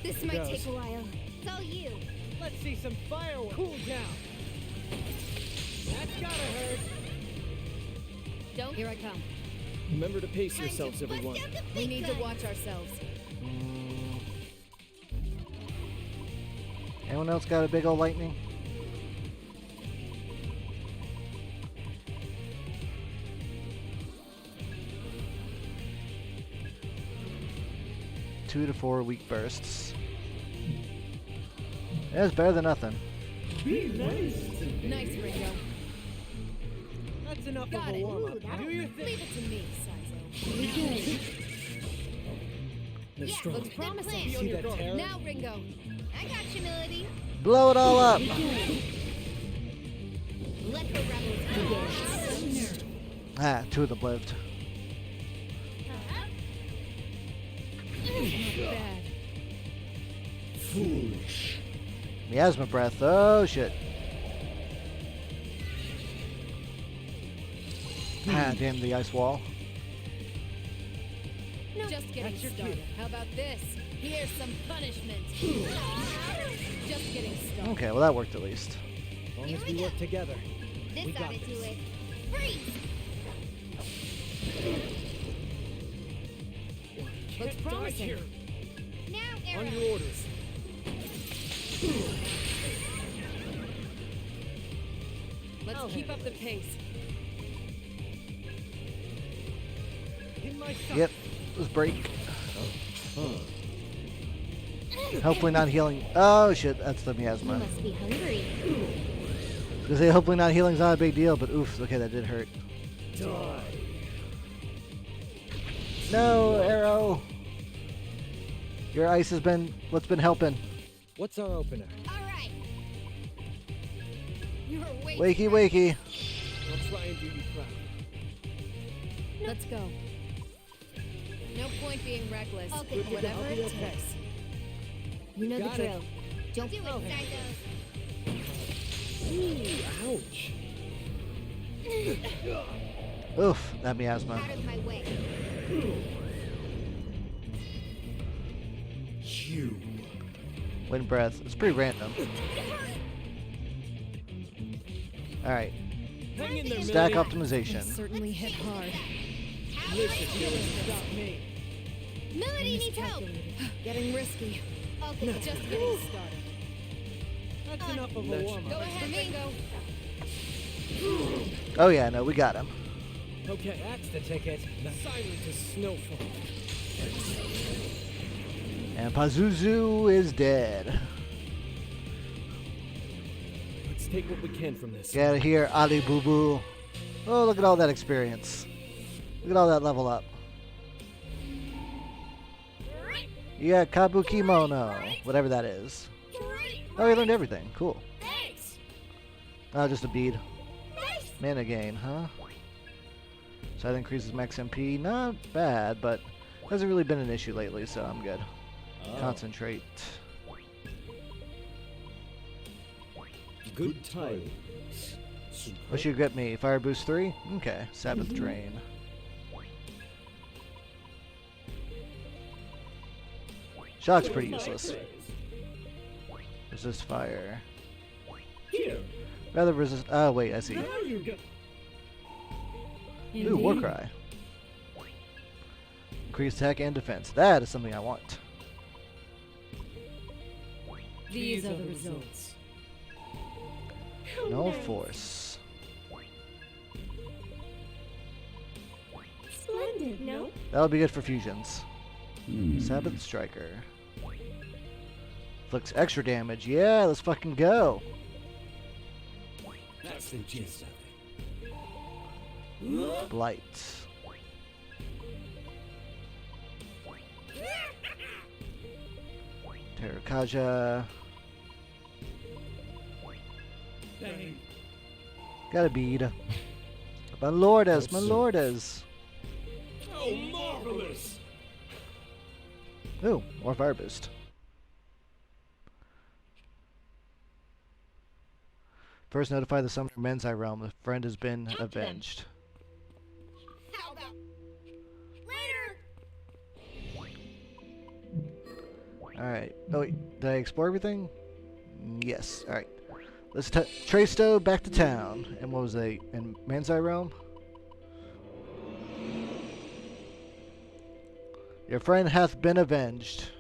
This might
goes.
take a while. It's all you.
Let's see some fireworks. Cool down. That's gotta hurt.
Don't. Here I come.
Remember to pace yourselves, everyone.
We need to watch ourselves.
Anyone else got a big old lightning? Two to 4 weak bursts. Yeah, it's better than nothing.
Nice, Ringo.
That's enough
Got
of a
it.
warm-up. Do your thing.
Leave it to me, Saizo.
They're
Yeah,
strong.
looks promising.
See that terror?
Now, Ringo. I got you, Melody.
Blow it all up!
Let the rebels go.
Ah, 2 of them lived.
Bad.
Foolish.
Miasma breath. Oh shit. Ah, damn the ice wall.
No. Just getting
That's your
started.
cue.
How about this? Here's some punishment. Just getting started.
Okay, well that worked at least.
As long
Here
as
we
we
go.
work together.
This
We got
ought to do
this.
it. Freeze! Looks
Can't die
promising.
here.
Now,
On
Arrow.
your orders.
Let's keep up the pace.
In my sight.
Yep, let's break. Hopefully not healing. Oh shit, that's the
You
miasma.
must be hungry.
They say hopefully not healing's not a big deal, but oof, okay, that did hurt.
Die.
No, Arrow. Your ice has been what's been helping.
What's our opener?
All right. You're way
Wakey, wakey.
I'll try and do you proud.
Let's go. No point being reckless.
Good to go.
Whatever
I'll
it
be okay.
takes. You know the
Got it.
drill. Don't do it, Saizo.
Ooh, ouch.
Oof, that miasma.
Out of my way.
You.
Wind breath. It's pretty random.
Hang
Alright,
in there,
stack
Melody.
optimization.
Certainly hit hard.
Listen, stop me.
Melody needs help. Getting risky. Okay, just getting started.
That's enough of a
Go
warm-up.
ahead, Ringo.
Oh yeah, no, we got him.
Okay, that's the ticket. Silent as snowfall.
And Pazuzu is dead.
Let's take what we can from this.
Get out of here, Ali Boo Boo. Oh, look at all that experience. Look at all that level up. You got Kabukimono, whatever that is. Oh, you learned everything. Cool. Oh, just a bead. Mana gain, huh? So that increases max MP. Not bad, but hasn't really been an issue lately, so I'm good. Concentrate.
Good tidings.
What should get me? Fire boost 3? Okay. Sabbath drain. Shock's pretty useless. Resist fire. Rather resist. Oh, wait, I see. Ooh, Warcry. Increase attack and defense. That is something I want.
These are the results.
No force.
Splendid, no?
That'll be good for fusions. Sabbath Striker. Inflicts extra damage. Yeah, let's fucking go.
That's the gist of it.
Blight. Terrakaja.
Dang.
Got a bead. My lordas, my lordas.
Oh, marvelous!
Ooh, more fire boost. First notify the summoner Menzai realm. The friend has been avenged.
How about later?
Alright. Oh wait, did I explore everything? Yes. Alright. Let's trace Stowe back to town. And what was they? In Menzai realm? Your friend hath been avenged.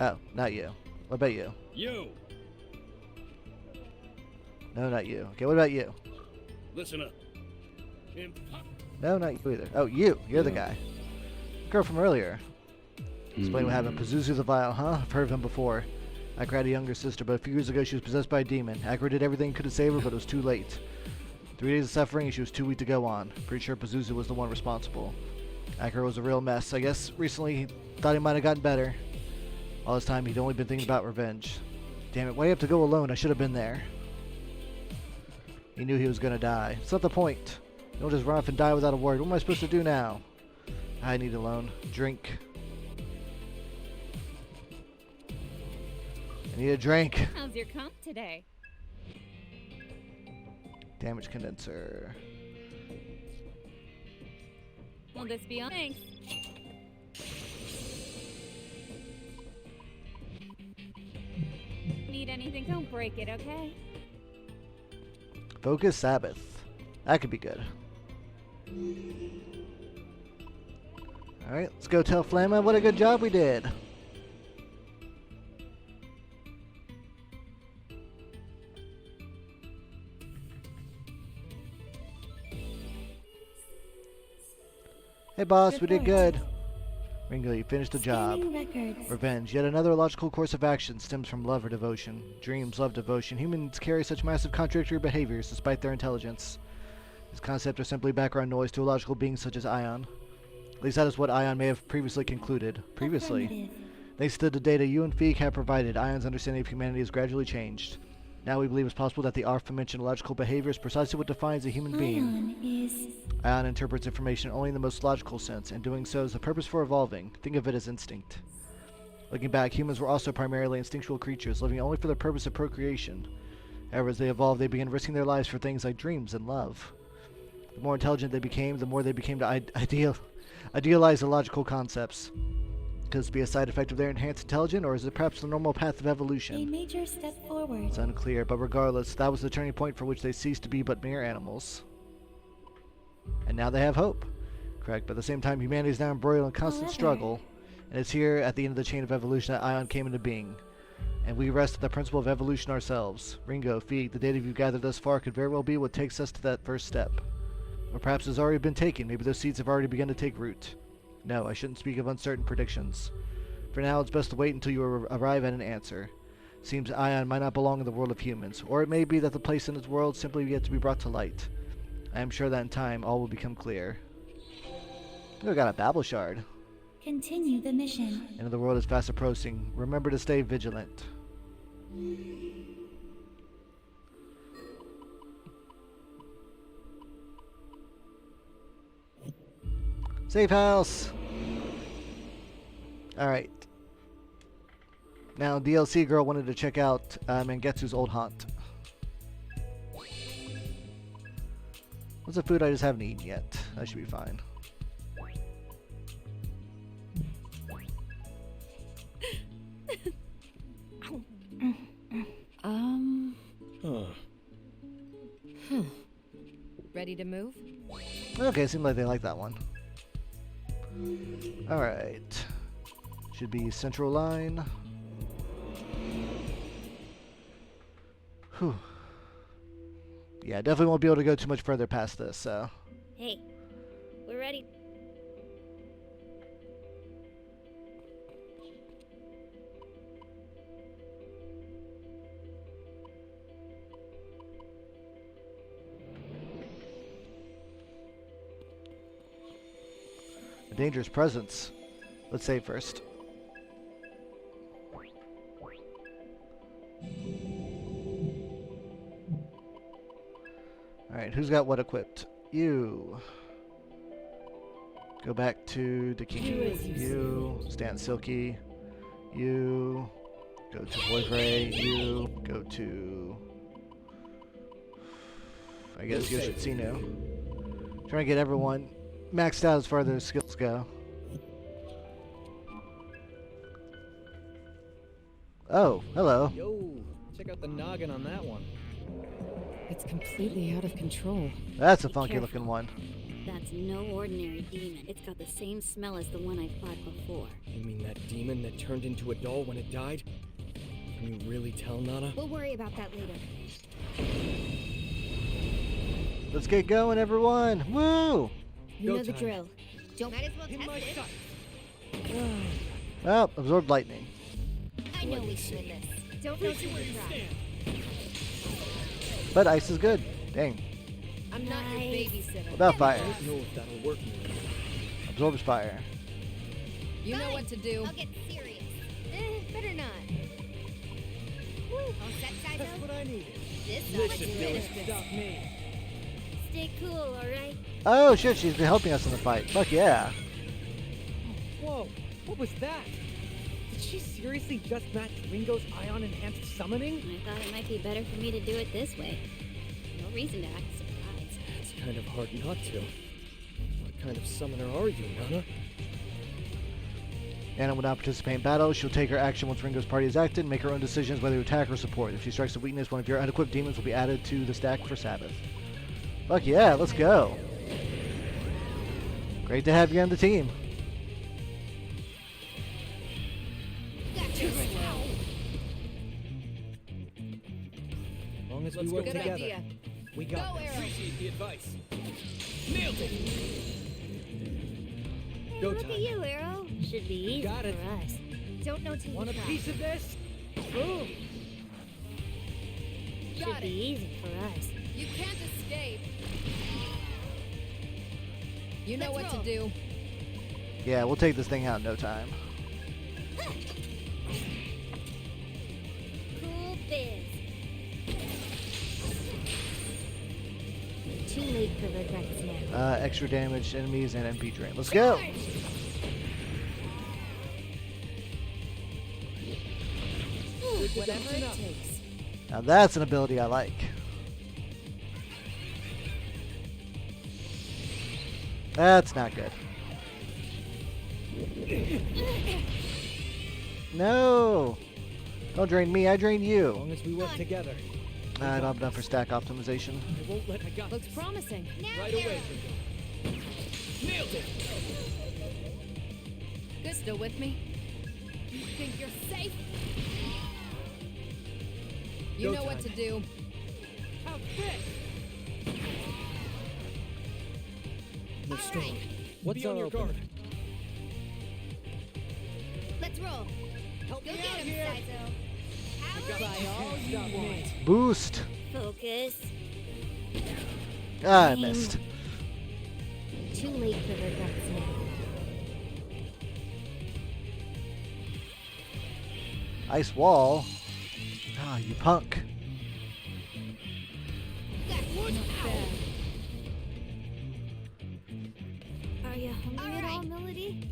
Oh, not you. What about you?
You!
No, not you. Okay, what about you?
Listen up.
No, not you either. Oh, you. You're the guy. Girl from earlier. Explain what happened. Pazuzu the Vile, huh? I've heard of him before. Akira had a younger sister, but a few years ago she was possessed by a demon. Akira did everything he could to save her, but it was too late. 3 days of suffering and she was too weak to go on. Pretty sure Pazuzu was the one responsible. Akira was a real mess. I guess recently he thought he might have gotten better. All this time he'd only been thinking about revenge. Damn it, why do you have to go alone? I should have been there. He knew he was gonna die. It's not the point. You don't just run off and die without a word. What am I supposed to do now? I need a loan. Drink. I need a drink.
How's your comp today?
Damage condenser.
Will this be on? Thanks. Need anything? Don't break it, okay?
Focus Sabbath. That could be good. Alright, let's go tell Flamma what a good job we did. Hey boss, we did good. Ringo, you finished the job. Revenge. Yet another logical course of action stems from love or devotion. Dreams, love, devotion. Humans carry such massive contradictory behaviors despite their intelligence. These concepts are simply background noise to a logical being such as Ion. At least that is what Ion may have previously concluded. Previously. Thanks to the data you and Feek have provided, Ion's understanding of humanity has gradually changed. Now we believe it's possible that the aforementioned logical behavior is precisely what defines a human being. Ion interprets information only in the most logical sense, and doing so is the purpose for evolving. Think of it as instinct. Looking back, humans were also primarily instinctual creatures, living only for the purpose of procreation. However, as they evolved, they began risking their lives for things like dreams and love. The more intelligent they became, the more they became to idealize the logical concepts. Could this be a side effect of their enhanced intelligence, or is it perhaps the normal path of evolution?
A major step forward.
It's unclear, but regardless, that was the turning point for which they ceased to be but mere animals. And now they have hope. Correct, but at the same time, humanity is now embroiled in constant struggle, and it's here at the end of the chain of evolution that Ion came into being. And we rest at the principle of evolution ourselves. Ringo, Feig, the data you've gathered thus far could very well be what takes us to that first step. Or perhaps it's already been taken. Maybe those seeds have already begun to take root. No, I shouldn't speak of uncertain predictions. For now, it's best to wait until you arrive at an answer. Seems Ion might not belong in the world of humans, or it may be that the place in its world simply yet to be brought to light. I am sure that in time, all will become clear. We got a Babel Shard.
Continue the mission.
End of the world is fast approaching. Remember to stay vigilant. Safe house! Alright. Now, DLC girl wanted to check out Mangetsu's old haunt. What's a food I just haven't eaten yet? That should be fine.
Ready to move?
Okay, seems like they like that one. Alright. Should be central line. Whew. Yeah, definitely won't be able to go too much further past this, so.
Hey, we're ready.
A dangerous presence. Let's save first. Alright, who's got what equipped? You. Go back to Dakini. You. Stand Silky. You. Go to Boyfray. You. Go to... I guess Yoshitsino. Trying to get everyone maxed out as far as their skills go. Oh, hello.
Yo, check out the noggin on that one.
It's completely out of control.
That's a funky looking one.
That's no ordinary demon. It's got the same smell as the one I fought before.
You mean that demon that turned into a doll when it died? Can you really tell, Nana?
We'll worry about that later.
Let's get going, everyone! Woo!
You know the drill. Don't might as well test it.
Well, absorbed lightning.
I know we can win this. Don't know till we try.
But ice is good. Dang.
I'm not your babysitter.
What about fire?
I don't know if that'll work.
Absorbs fire.
You know what to do.
I'll get serious. Better not. Woo. All set, Saizo?
That's what I needed.
This
Listen,
ought to
don't
finish
stop me.
Stay cool, alright?
Oh shit, she's been helping us in the fight. Fuck yeah.
Whoa, what was that? Did she seriously just match Ringo's ion-enhanced summoning?
I thought it might be better for me to do it this way. No reason to act surprised.
It's kind of hard not to. What kind of summoner are you, Nana?
Anna will not participate in battle. She'll take her action once Ringo's party is acted and make her own decisions whether to attack or support. If she strikes a weakness, one of your unequipped demons will be added to the stack for Sabbath. Fuck yeah, let's go. Great to have you on the team.
As long as we work together, we got this.
Appreciate the advice. Nailed it.
Hey,
Go
look
time.
at you, Arrow. Should be easy
Got it.
for us.
Don't know till
Want a
you try.
piece of this? Boom!
Should be easy for us.
You can't escape. You know what to do.
Yeah, we'll take this thing out in no time.
Cool biz.
Too late for regrets now.
Extra damage to enemies and MP drain. Let's go!
Whatever it takes.
Now that's an ability I like. That's not good. No! Don't drain me, I drain
As
you.
long as we work together.
I don't have enough for stack optimization.
I won't let. I got
Looks
this.
promising.
Right away. Nailed it.
Good, still with me? You think you're safe? You
Go
know what to
time.
do.
How's this?
You're strong.
What's
Be on
our
your guard.
opening?
Let's roll.
Help
Go
me
get
out
him,
here.
Saizo.
Try all you want.
Boost!
Focus.
Ah, I missed.
Too late for regrets now.
Ice wall. Ah, you punk.
Are you hungry at all, Melody?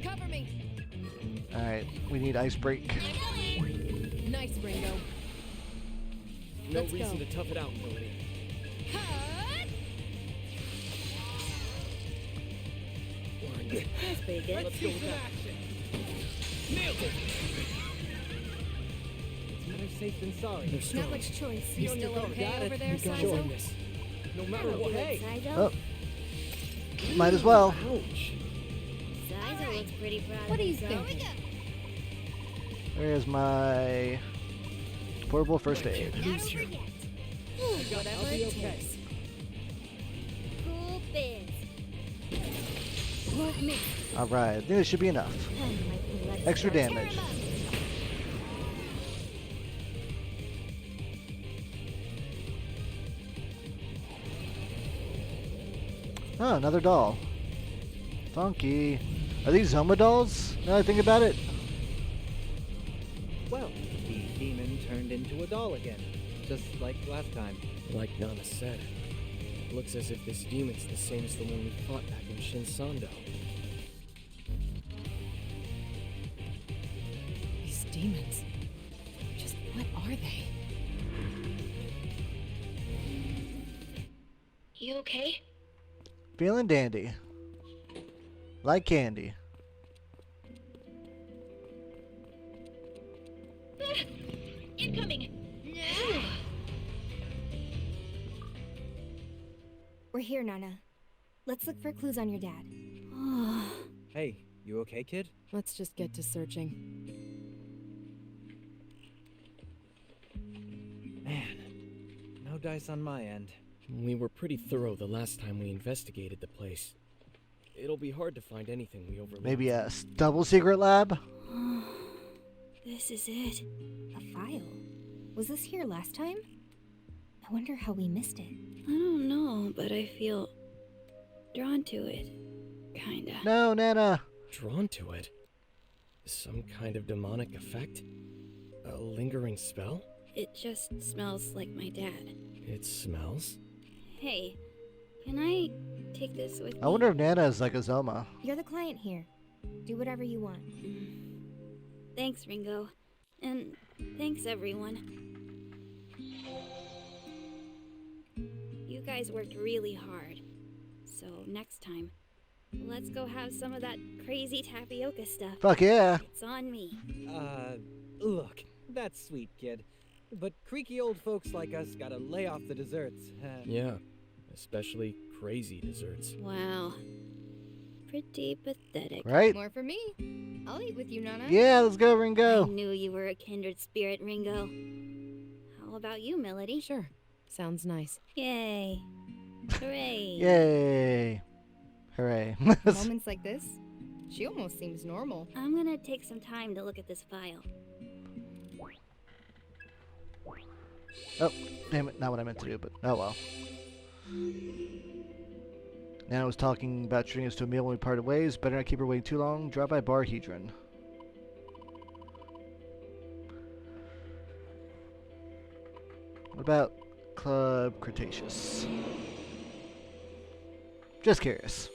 Cover me.
Alright, we need ice break.
Nice, Ringo.
No
Let's
reason
go.
to tough it out, Melody.
That's pretty good.
Let's go with that. Nailed it.
Better safe than sorry.
You're strong.
Not much choice.
You still okay
Got it.
over there,
We got it.
Join
Saizo?
this. No matter
That'll
what.
do it,
Hey.
Saizo.
Oh. Might as well.
Ouch.
Saizo looks pretty proud
What
of
do you
himself.
think?
Where's my portable first aid?
Lose here.
Whatever
I'll be
it
okay.
takes.
Cool biz.
Won't miss.
Alright, I think this should be enough. Extra damage. Oh, another doll. Funky. Are these Zoma dolls? Now I think about it.
Well, the demon turned into a doll again, just like last time.
Like Nana said, it looks as if this demon's the same as the one we fought back in Shinsando.
These demons. Just what are they?
You okay?
Feeling dandy. Like candy.
Incoming!
We're here, Nana. Let's look for clues on your dad.
Hey, you okay, kid?
Let's just get to searching.
Man, no dice on my end.
We were pretty thorough the last time we investigated the place. It'll be hard to find anything we overlooked.
Maybe a double secret lab?
This is it. A file. Was this here last time? I wonder how we missed it.
I don't know, but I feel drawn to it. Kinda.
No, Nana.
Drawn to it? Some kind of demonic effect? A lingering spell?
It just smells like my dad.
It smells?
Hey, can I take this with me?
I wonder if Nana is like a Zoma.
You're the client here. Do whatever you want.
Thanks, Ringo. And thanks, everyone. You guys worked really hard. So next time, let's go have some of that crazy tapioca stuff.
Fuck yeah.
It's on me.
Look, that's sweet, kid. But creaky old folks like us gotta lay off the desserts.
Yeah, especially crazy desserts.
Wow. Pretty pathetic.
Right?
More for me. I'll eat with you, Nana.
Yeah, let's go, Ringo.
I knew you were a kindred spirit, Ringo. How about you, Melody?
Sure. Sounds nice.
Yay. Hooray.
Yay. Hooray.
Moments like this, she almost seems normal.
I'm gonna take some time to look at this file.
Oh, damn it. Not what I meant to do, but oh well. Nana was talking about treating us to a meal when we parted ways. Better not keep her waiting too long. Drop by Bar Hedron. What about Club Cretaceous? Just curious.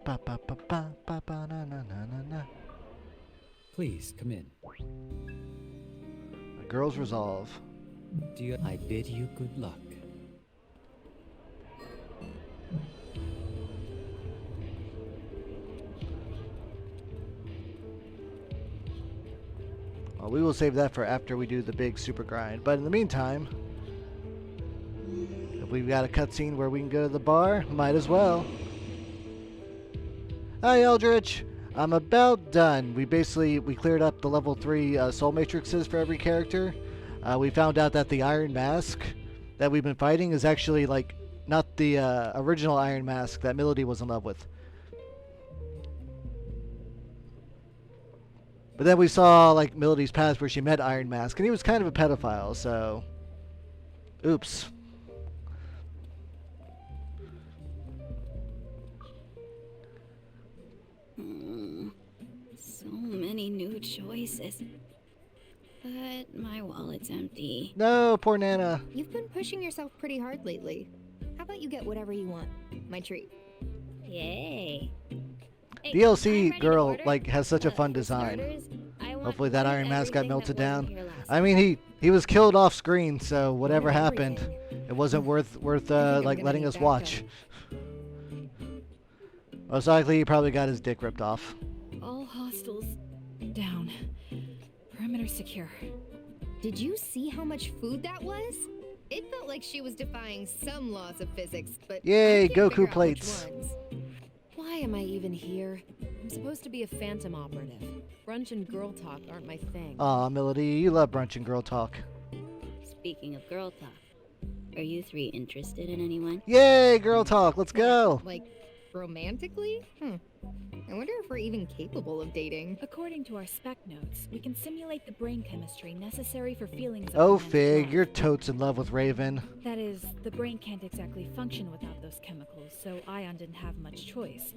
Ba ba ba ba ba ba na na na na na.
Please come in.
A girl's resolve.
I bid you good luck.
Well, we will save that for after we do the big super grind. But in the meantime, if we've got a cutscene where we can go to the bar, might as well. Hi, Eldritch. I'm about done. We cleared up the level 3 soul matrices for every character. We found out that the Iron Mask that we've been fighting is actually like not the original Iron Mask that Melody was in love with. But then we saw like Melody's past where she met Iron Mask, and he was kind of a pedophile. So, oops.
So many new choices. But my wallet's empty.
No, poor Nana.
You've been pushing yourself pretty hard lately. How about you get whatever you want? My treat.
Yay. Hey,
DLC girl like has such a fun design. Hopefully that Iron Mask got melted down. I mean, he was killed off screen, so whatever happened, it wasn't worth like letting us watch. Most likely, he probably got his dick ripped off.
All hostiles down. Perimeter secure.
Did you see how much food that was? It felt like she was defying some laws of physics, but
Yay,
I can't figure
Goku
out
plates.
which ones.
Why am I even here? I'm supposed to be a phantom operative. Brunch and girl talk aren't my thing.
Aw, Melody, you love brunch and girl talk.
Speaking of girl talk, are you three interested in anyone?
Yay, girl talk, let's go.
Like, romantically? I wonder if we're even capable of dating.
According to our spec notes, we can simulate the brain chemistry necessary for feelings of
Oh,
romantic
Fig,
love.
you're totes in love with Raven.
That is, the brain can't exactly function without those chemicals, so Ion didn't have much choice.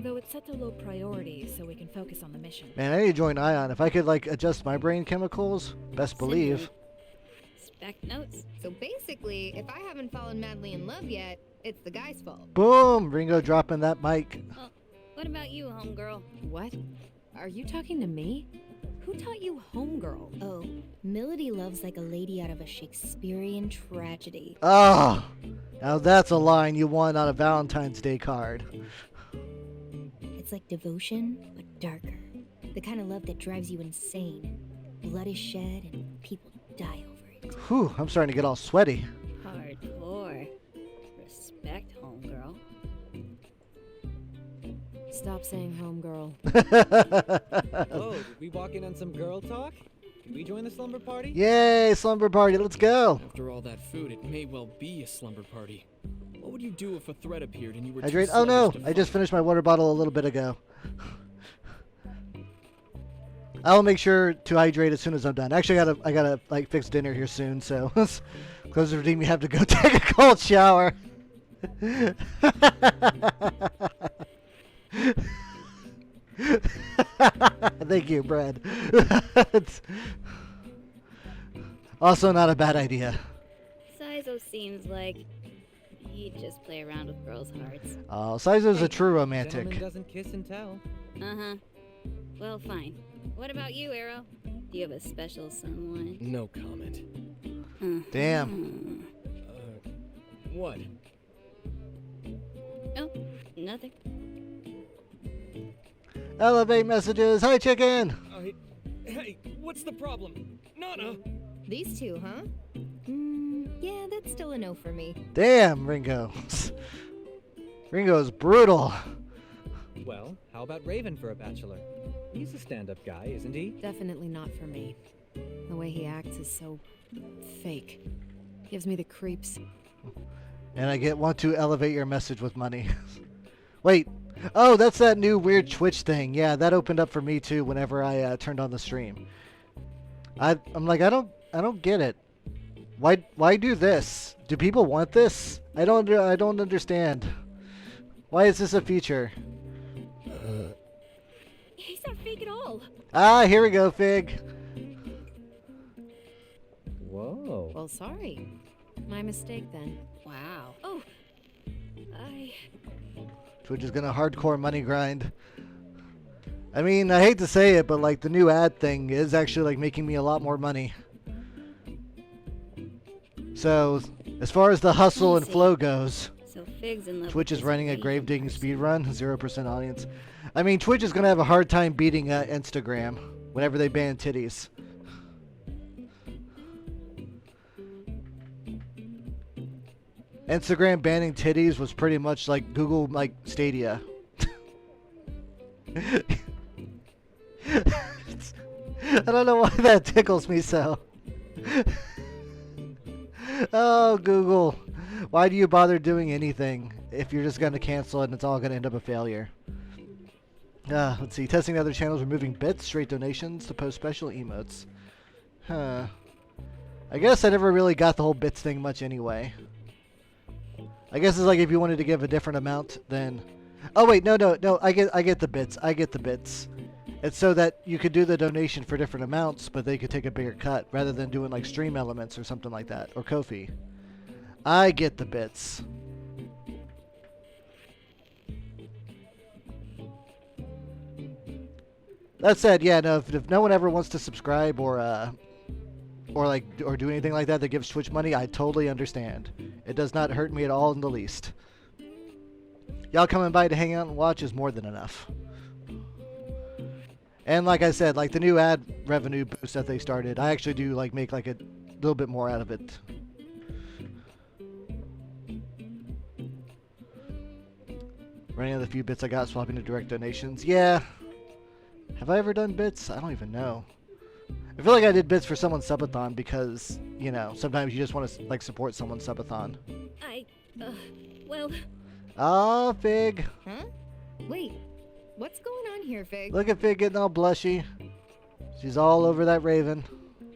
Though it's set to low priority, so we can focus on the mission.
Man, I need to join Ion. If I could, like, adjust my brain chemicals, best believe.
Spec notes?
So basically, if I haven't fallen madly in love yet, it's the guy's fault.
Boom! Ringo dropping that mic.
Well, what about you, homegirl?
What? Are you talking to me? Who taught you homegirl?
Oh, Melody loves like a lady out of a Shakespearean tragedy.
Oh! Now that's a line you want on a Valentine's Day card.
It's like devotion, but darker. The kind of love that drives you insane. Blood is shed and people die over it.
Whew, I'm starting to get all sweaty.
Hardcore. Respect, homegirl.
Stop saying homegirl.
Oh, did we walk in on some girl talk? Can we join the slumber party?
Yay, slumber party, let's go!
After all that food, it may well be a slumber party. What would you do if a threat appeared and you were
Hydrate.
too
Oh no,
sluggish to
I just
fight?
finished my water bottle a little bit ago. I'll make sure to hydrate as soon as I'm done. Actually, I gotta like fix dinner here soon, so close the redeem. We have to go take a cold shower. Thank you, Brad. It's also not a bad idea.
Saizo seems like he'd just play around with girls' hearts.
Oh, Saizo's a true
Gentleman
romantic.
doesn't kiss and tell.
Uh-huh. Well, fine. What about you, Arrow? Do you have a special someone?
No comment.
Damn.
What?
Oh, nothing.
Elevate messages. Hi, chicken.
Hey, what's the problem? Nana!
These two, huh? Yeah, that's still a no for me.
Damn, Ringo. Ringo's brutal.
Well, how about Raven for a bachelor? He's a stand-up guy, isn't he?
Definitely not for me. The way he acts is so fake. Gives me the creeps.
And I want to elevate your message with money. Wait. Oh, that's that new weird Twitch thing. Yeah, that opened up for me too whenever I turned on the stream. I'm like, I don't get it. Why do this? Do people want this? I don't understand. Why is this a feature?
He's not fake at all.
Ah, here we go, Fig.
Whoa.
Well, sorry. My mistake then.
Wow. Oh,
Twitch is gonna hardcore money grind. I mean, I hate to say it, but like the new ad thing is actually like making me a lot more money. So, as far as the hustle and flow goes,
So Fig's in love
Twitch
with
is
this
running a
Asian
grave digging
person.
speed run, 0% audience. I mean, Twitch is gonna have a hard time beating Instagram whenever they ban titties. Instagram banning titties was pretty much like Google like Stadia. I don't know why that tickles me so. Oh, Google. Why do you bother doing anything if you're just going to cancel it and it's all going to end up a failure? Let's see. Testing other channels, removing bits, straight donations to post special emotes. Huh. I guess I never really got the whole bits thing much anyway. I guess it's like if you wanted to give a different amount, then... Oh, wait, no. I get the bits. I get the bits. It's so that you could do the donation for different amounts, but they could take a bigger cut, rather than doing like stream elements or something like that, or Ko-fi. I get the bits. That said, yeah, no, if no one ever wants to subscribe or do anything like that that gives Twitch money, I totally understand. It does not hurt me at all in the least. Y'all coming by to hang out and watch is more than enough. And like I said, like the new ad revenue boost that they started, I actually do like make like a little bit more out of it. Running out of the few bits I got, swapping to direct donations. Yeah. Have I ever done bits? I don't even know. I feel like I did bits for someone's subathon because, you know, sometimes you just want to like support someone's subathon.
Well...
Ah, Fig.
Huh? Wait, What's going on here, Fig?
Look at Fig getting all blushy. She's all over that raven.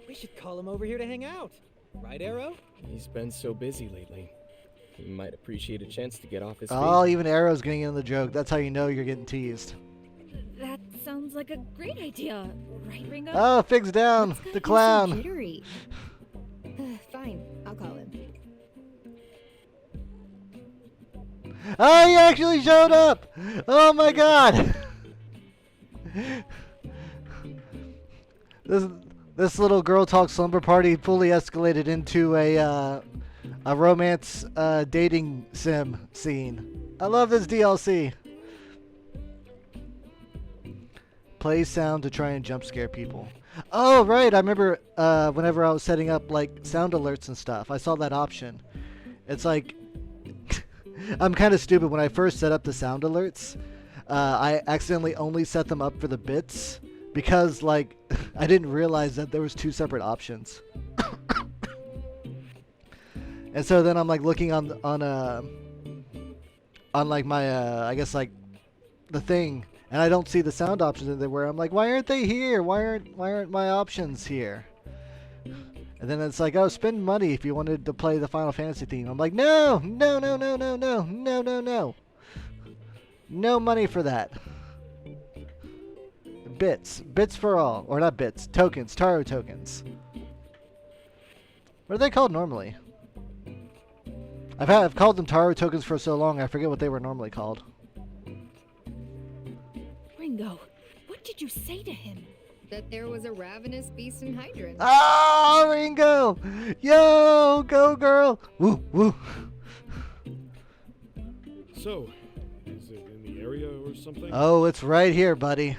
We should call him over here to hang out. Right, Arrow?
He's been so busy lately. He might appreciate a chance to get off his
Oh,
feet.
even Arrow's getting in the joke. That's how you know you're getting teased.
That sounds like a great idea, right, Ringo?
Oh, Fig's down.
What's got
The
you so
clown.
jittery? Fine, I'll call him.
Oh, he actually showed up. Oh my god. This little girl talk slumber party fully escalated into a romance dating sim scene. I love this DLC. Play sound to try and jump scare people. Oh right, I remember whenever I was setting up like sound alerts and stuff, I saw that option. It's like I'm kind of stupid. When I first set up the sound alerts, I accidentally only set them up for the bits because like I didn't realize that there was two separate options. And so then I'm like looking on like my I guess like the thing, and I don't see the sound options in there. Where I'm like, why aren't they here? Why aren't my options here? And then it's like, oh, spend money if you wanted to play the Final Fantasy theme. I'm like, no, no, no, no, no, no, no, no, no. No money for that. Bits for all, or not bits, tokens, Taro tokens. What are they called normally? I've called them Taro tokens for so long, I forget what they were normally called.
Ringo, what did you say to him?
That there was a ravenous beast in Hydrant.
Oh, Ringo! Yo, go girl! Woo, woo.
So, is it in the area or something?
Oh, it's right here, buddy.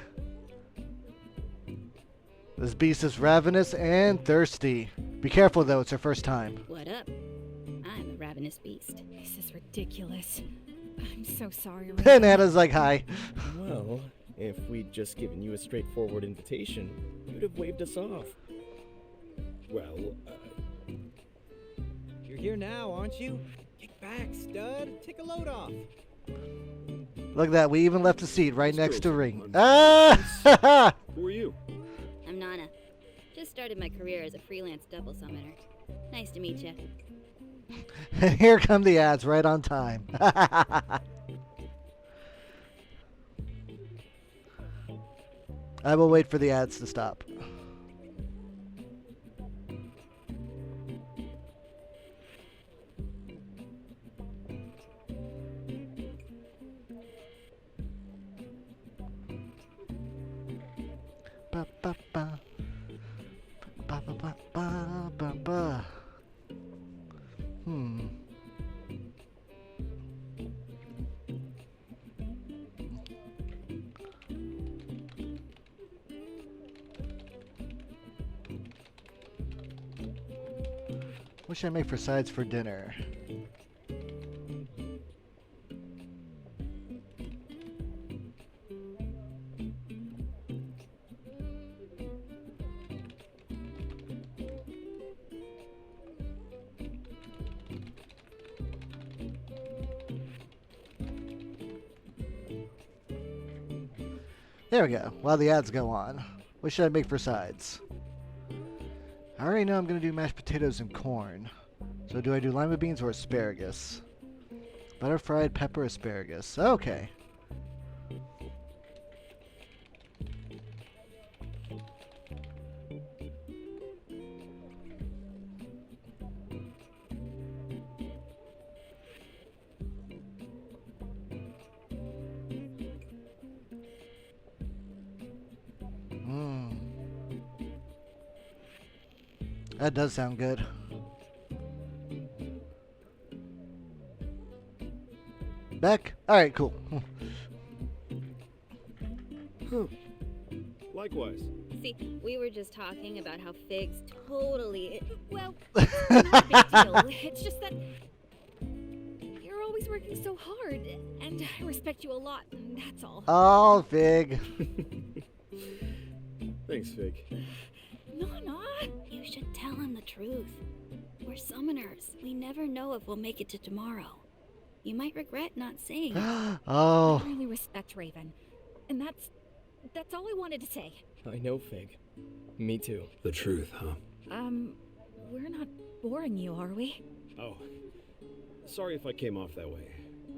This beast is ravenous and thirsty. Be careful, though. It's her first time.
What up? I'm a ravenous beast.
This is ridiculous. I'm so sorry,
And
Ringo.
Anna's like, hi.
Well, if we'd just given you a straightforward invitation, you'd have waved us off.
Well,
You're here now, aren't you? Kick back, stud. Take a load off.
Look at that. We even left a seat right next to Ring.
I'm
Ah!
who are you?
I'm Nana. Just started my career as a freelance double summoner. Nice to meet you.
And here come the ads right on time. I will wait for the ads to stop. Ba, ba, ba. Ba, ba, ba, ba, ba, ba. What should I make for sides for dinner? There we go. While the ads go on. What should I make for sides? I already know I'm going to do mashed potatoes and corn. So do I do lima beans or asparagus? Butter fried pepper asparagus. Okay. That does sound good. Back? Alright, cool.
Likewise.
See, we were just talking about how Fig's totally... Well, it's not a big deal. It's just that... You're always working so hard, and I respect you a lot, and that's all.
Oh, Fig.
Thanks, Fig.
Nana! You should tell him the truth. We're summoners. We never know if we'll make it to tomorrow. You might regret not saying it.
Oh.
I really respect Raven.
And that's all I wanted to say.
I know, Fig. Me too.
The truth, huh?
We're not boring you, are we?
Oh. Sorry if I came off that way.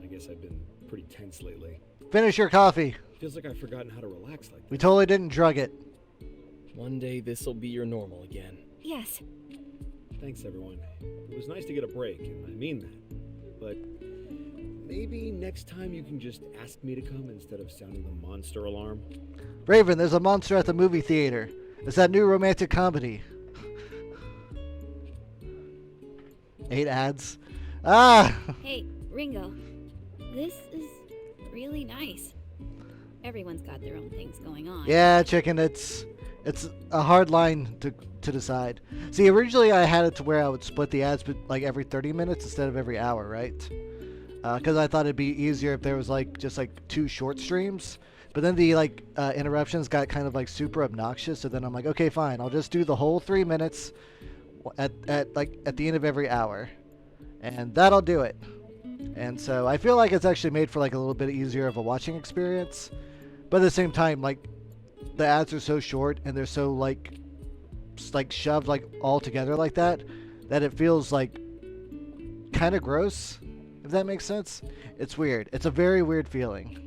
I guess I've been pretty tense lately.
Finish your coffee.
Feels like I've forgotten how to relax like
We
this.
totally didn't drug it.
One day this'll be your normal again.
Yes.
Thanks, everyone. It was nice to get a break, and I mean that. But maybe next time you can just ask me to come instead of sounding the monster alarm.
Raven, there's a monster at the movie theater. It's that new romantic comedy. 8 ads. Ah!
Hey, Ringo. This is really nice. Everyone's got their own things going on.
Yeah, chicken, it's a hard line to decide. See, originally I had it to where I would split the ads like every 30 minutes instead of every hour, right? Because I thought it'd be easier if there was just 2 short streams. But then the interruptions got kind of super obnoxious. So then I'm like, okay, fine, I'll just do the whole 3 minutes at the end of every hour, and that'll do it. And so I feel like it's actually made for a little bit easier of a watching experience. But at the same time, the ads are so short and they're so shoved all together like that it feels kind of gross, if that makes sense. It's weird. It's a very weird feeling.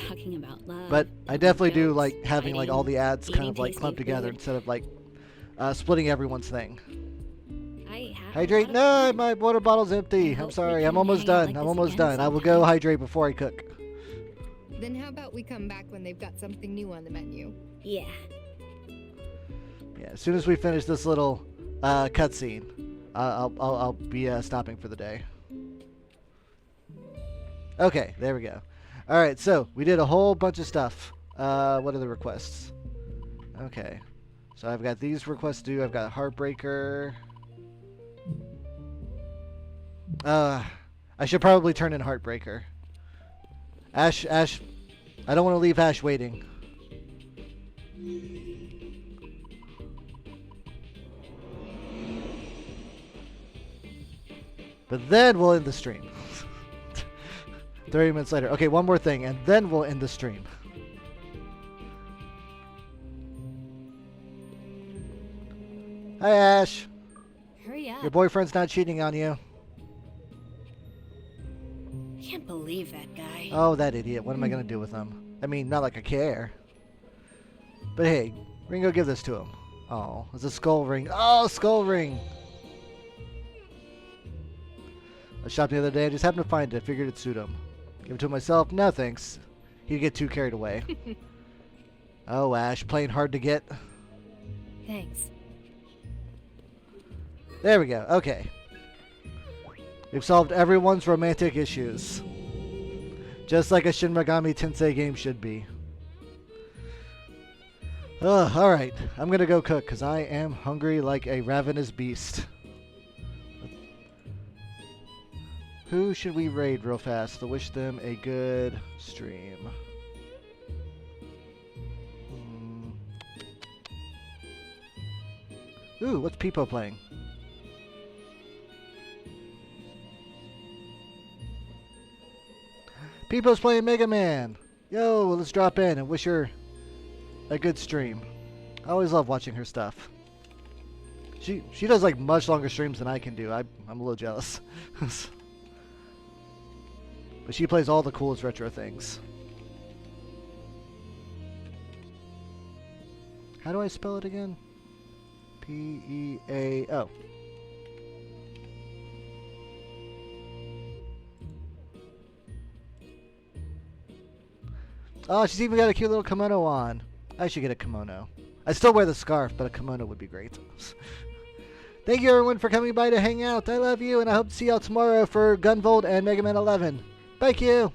Talking about love.
But I definitely do
jokes,
having
fighting,
all the ads kind
eating
of
tasty
clumped together
food.
instead of splitting everyone's thing.
I have
Hydrate.
a lot
No,
of
my water bottle's empty.
I
I'm
hope we
sorry.
can
I'm almost
hang out
done.
like
I'm
this
almost
again
done. I will
sometime.
go hydrate before I cook.
Then how about we come back when they've got something new on the menu?
Yeah.
Yeah, as soon as we finish this little cutscene, I'll be stopping for the day. Okay, there we go. All right, so we did a whole bunch of stuff. What are the requests? Okay, so I've got these requests to do. I've got Heartbreaker. I should probably turn in Heartbreaker. Ash, I don't want to leave Ash waiting. But then we'll end the stream. 30 minutes later. Okay, one more thing, and then we'll end the stream. Hi, Ash.
Hurry up.
Your boyfriend's not cheating on you.
Can't believe that guy.
Oh, that idiot. What am I going to do with him? I mean, not like I care. But hey, Ringo, give this to him. Oh, it's a skull ring. Oh, skull ring. I shopped the other day. I just happened to find it. I figured it'd suit him. Give it to myself? No, thanks. He'd get too carried away. Oh, Ash, playing hard to get.
Thanks.
There we go. Okay. We've solved everyone's romantic issues. Just like a Shin Megami Tensei game should be. Ugh, alright. I'm going to go cook because I am hungry like a ravenous beast. Who should we raid real fast to wish them a good stream? Ooh, what's Peepo playing? Peepo's playing Mega Man. Yo, let's drop in and wish her a good stream. I always love watching her stuff. She does much longer streams than I can do. I'm a little jealous. But she plays all the coolest retro things. How do I spell it again? P-E-A-O. Oh, she's even got a cute little kimono on. I should get a kimono. I still wear the scarf, but a kimono would be great. Thank you everyone for coming by to hang out. I love you, and I hope to see y'all tomorrow for Gunvolt and Mega Man 11. Thank you!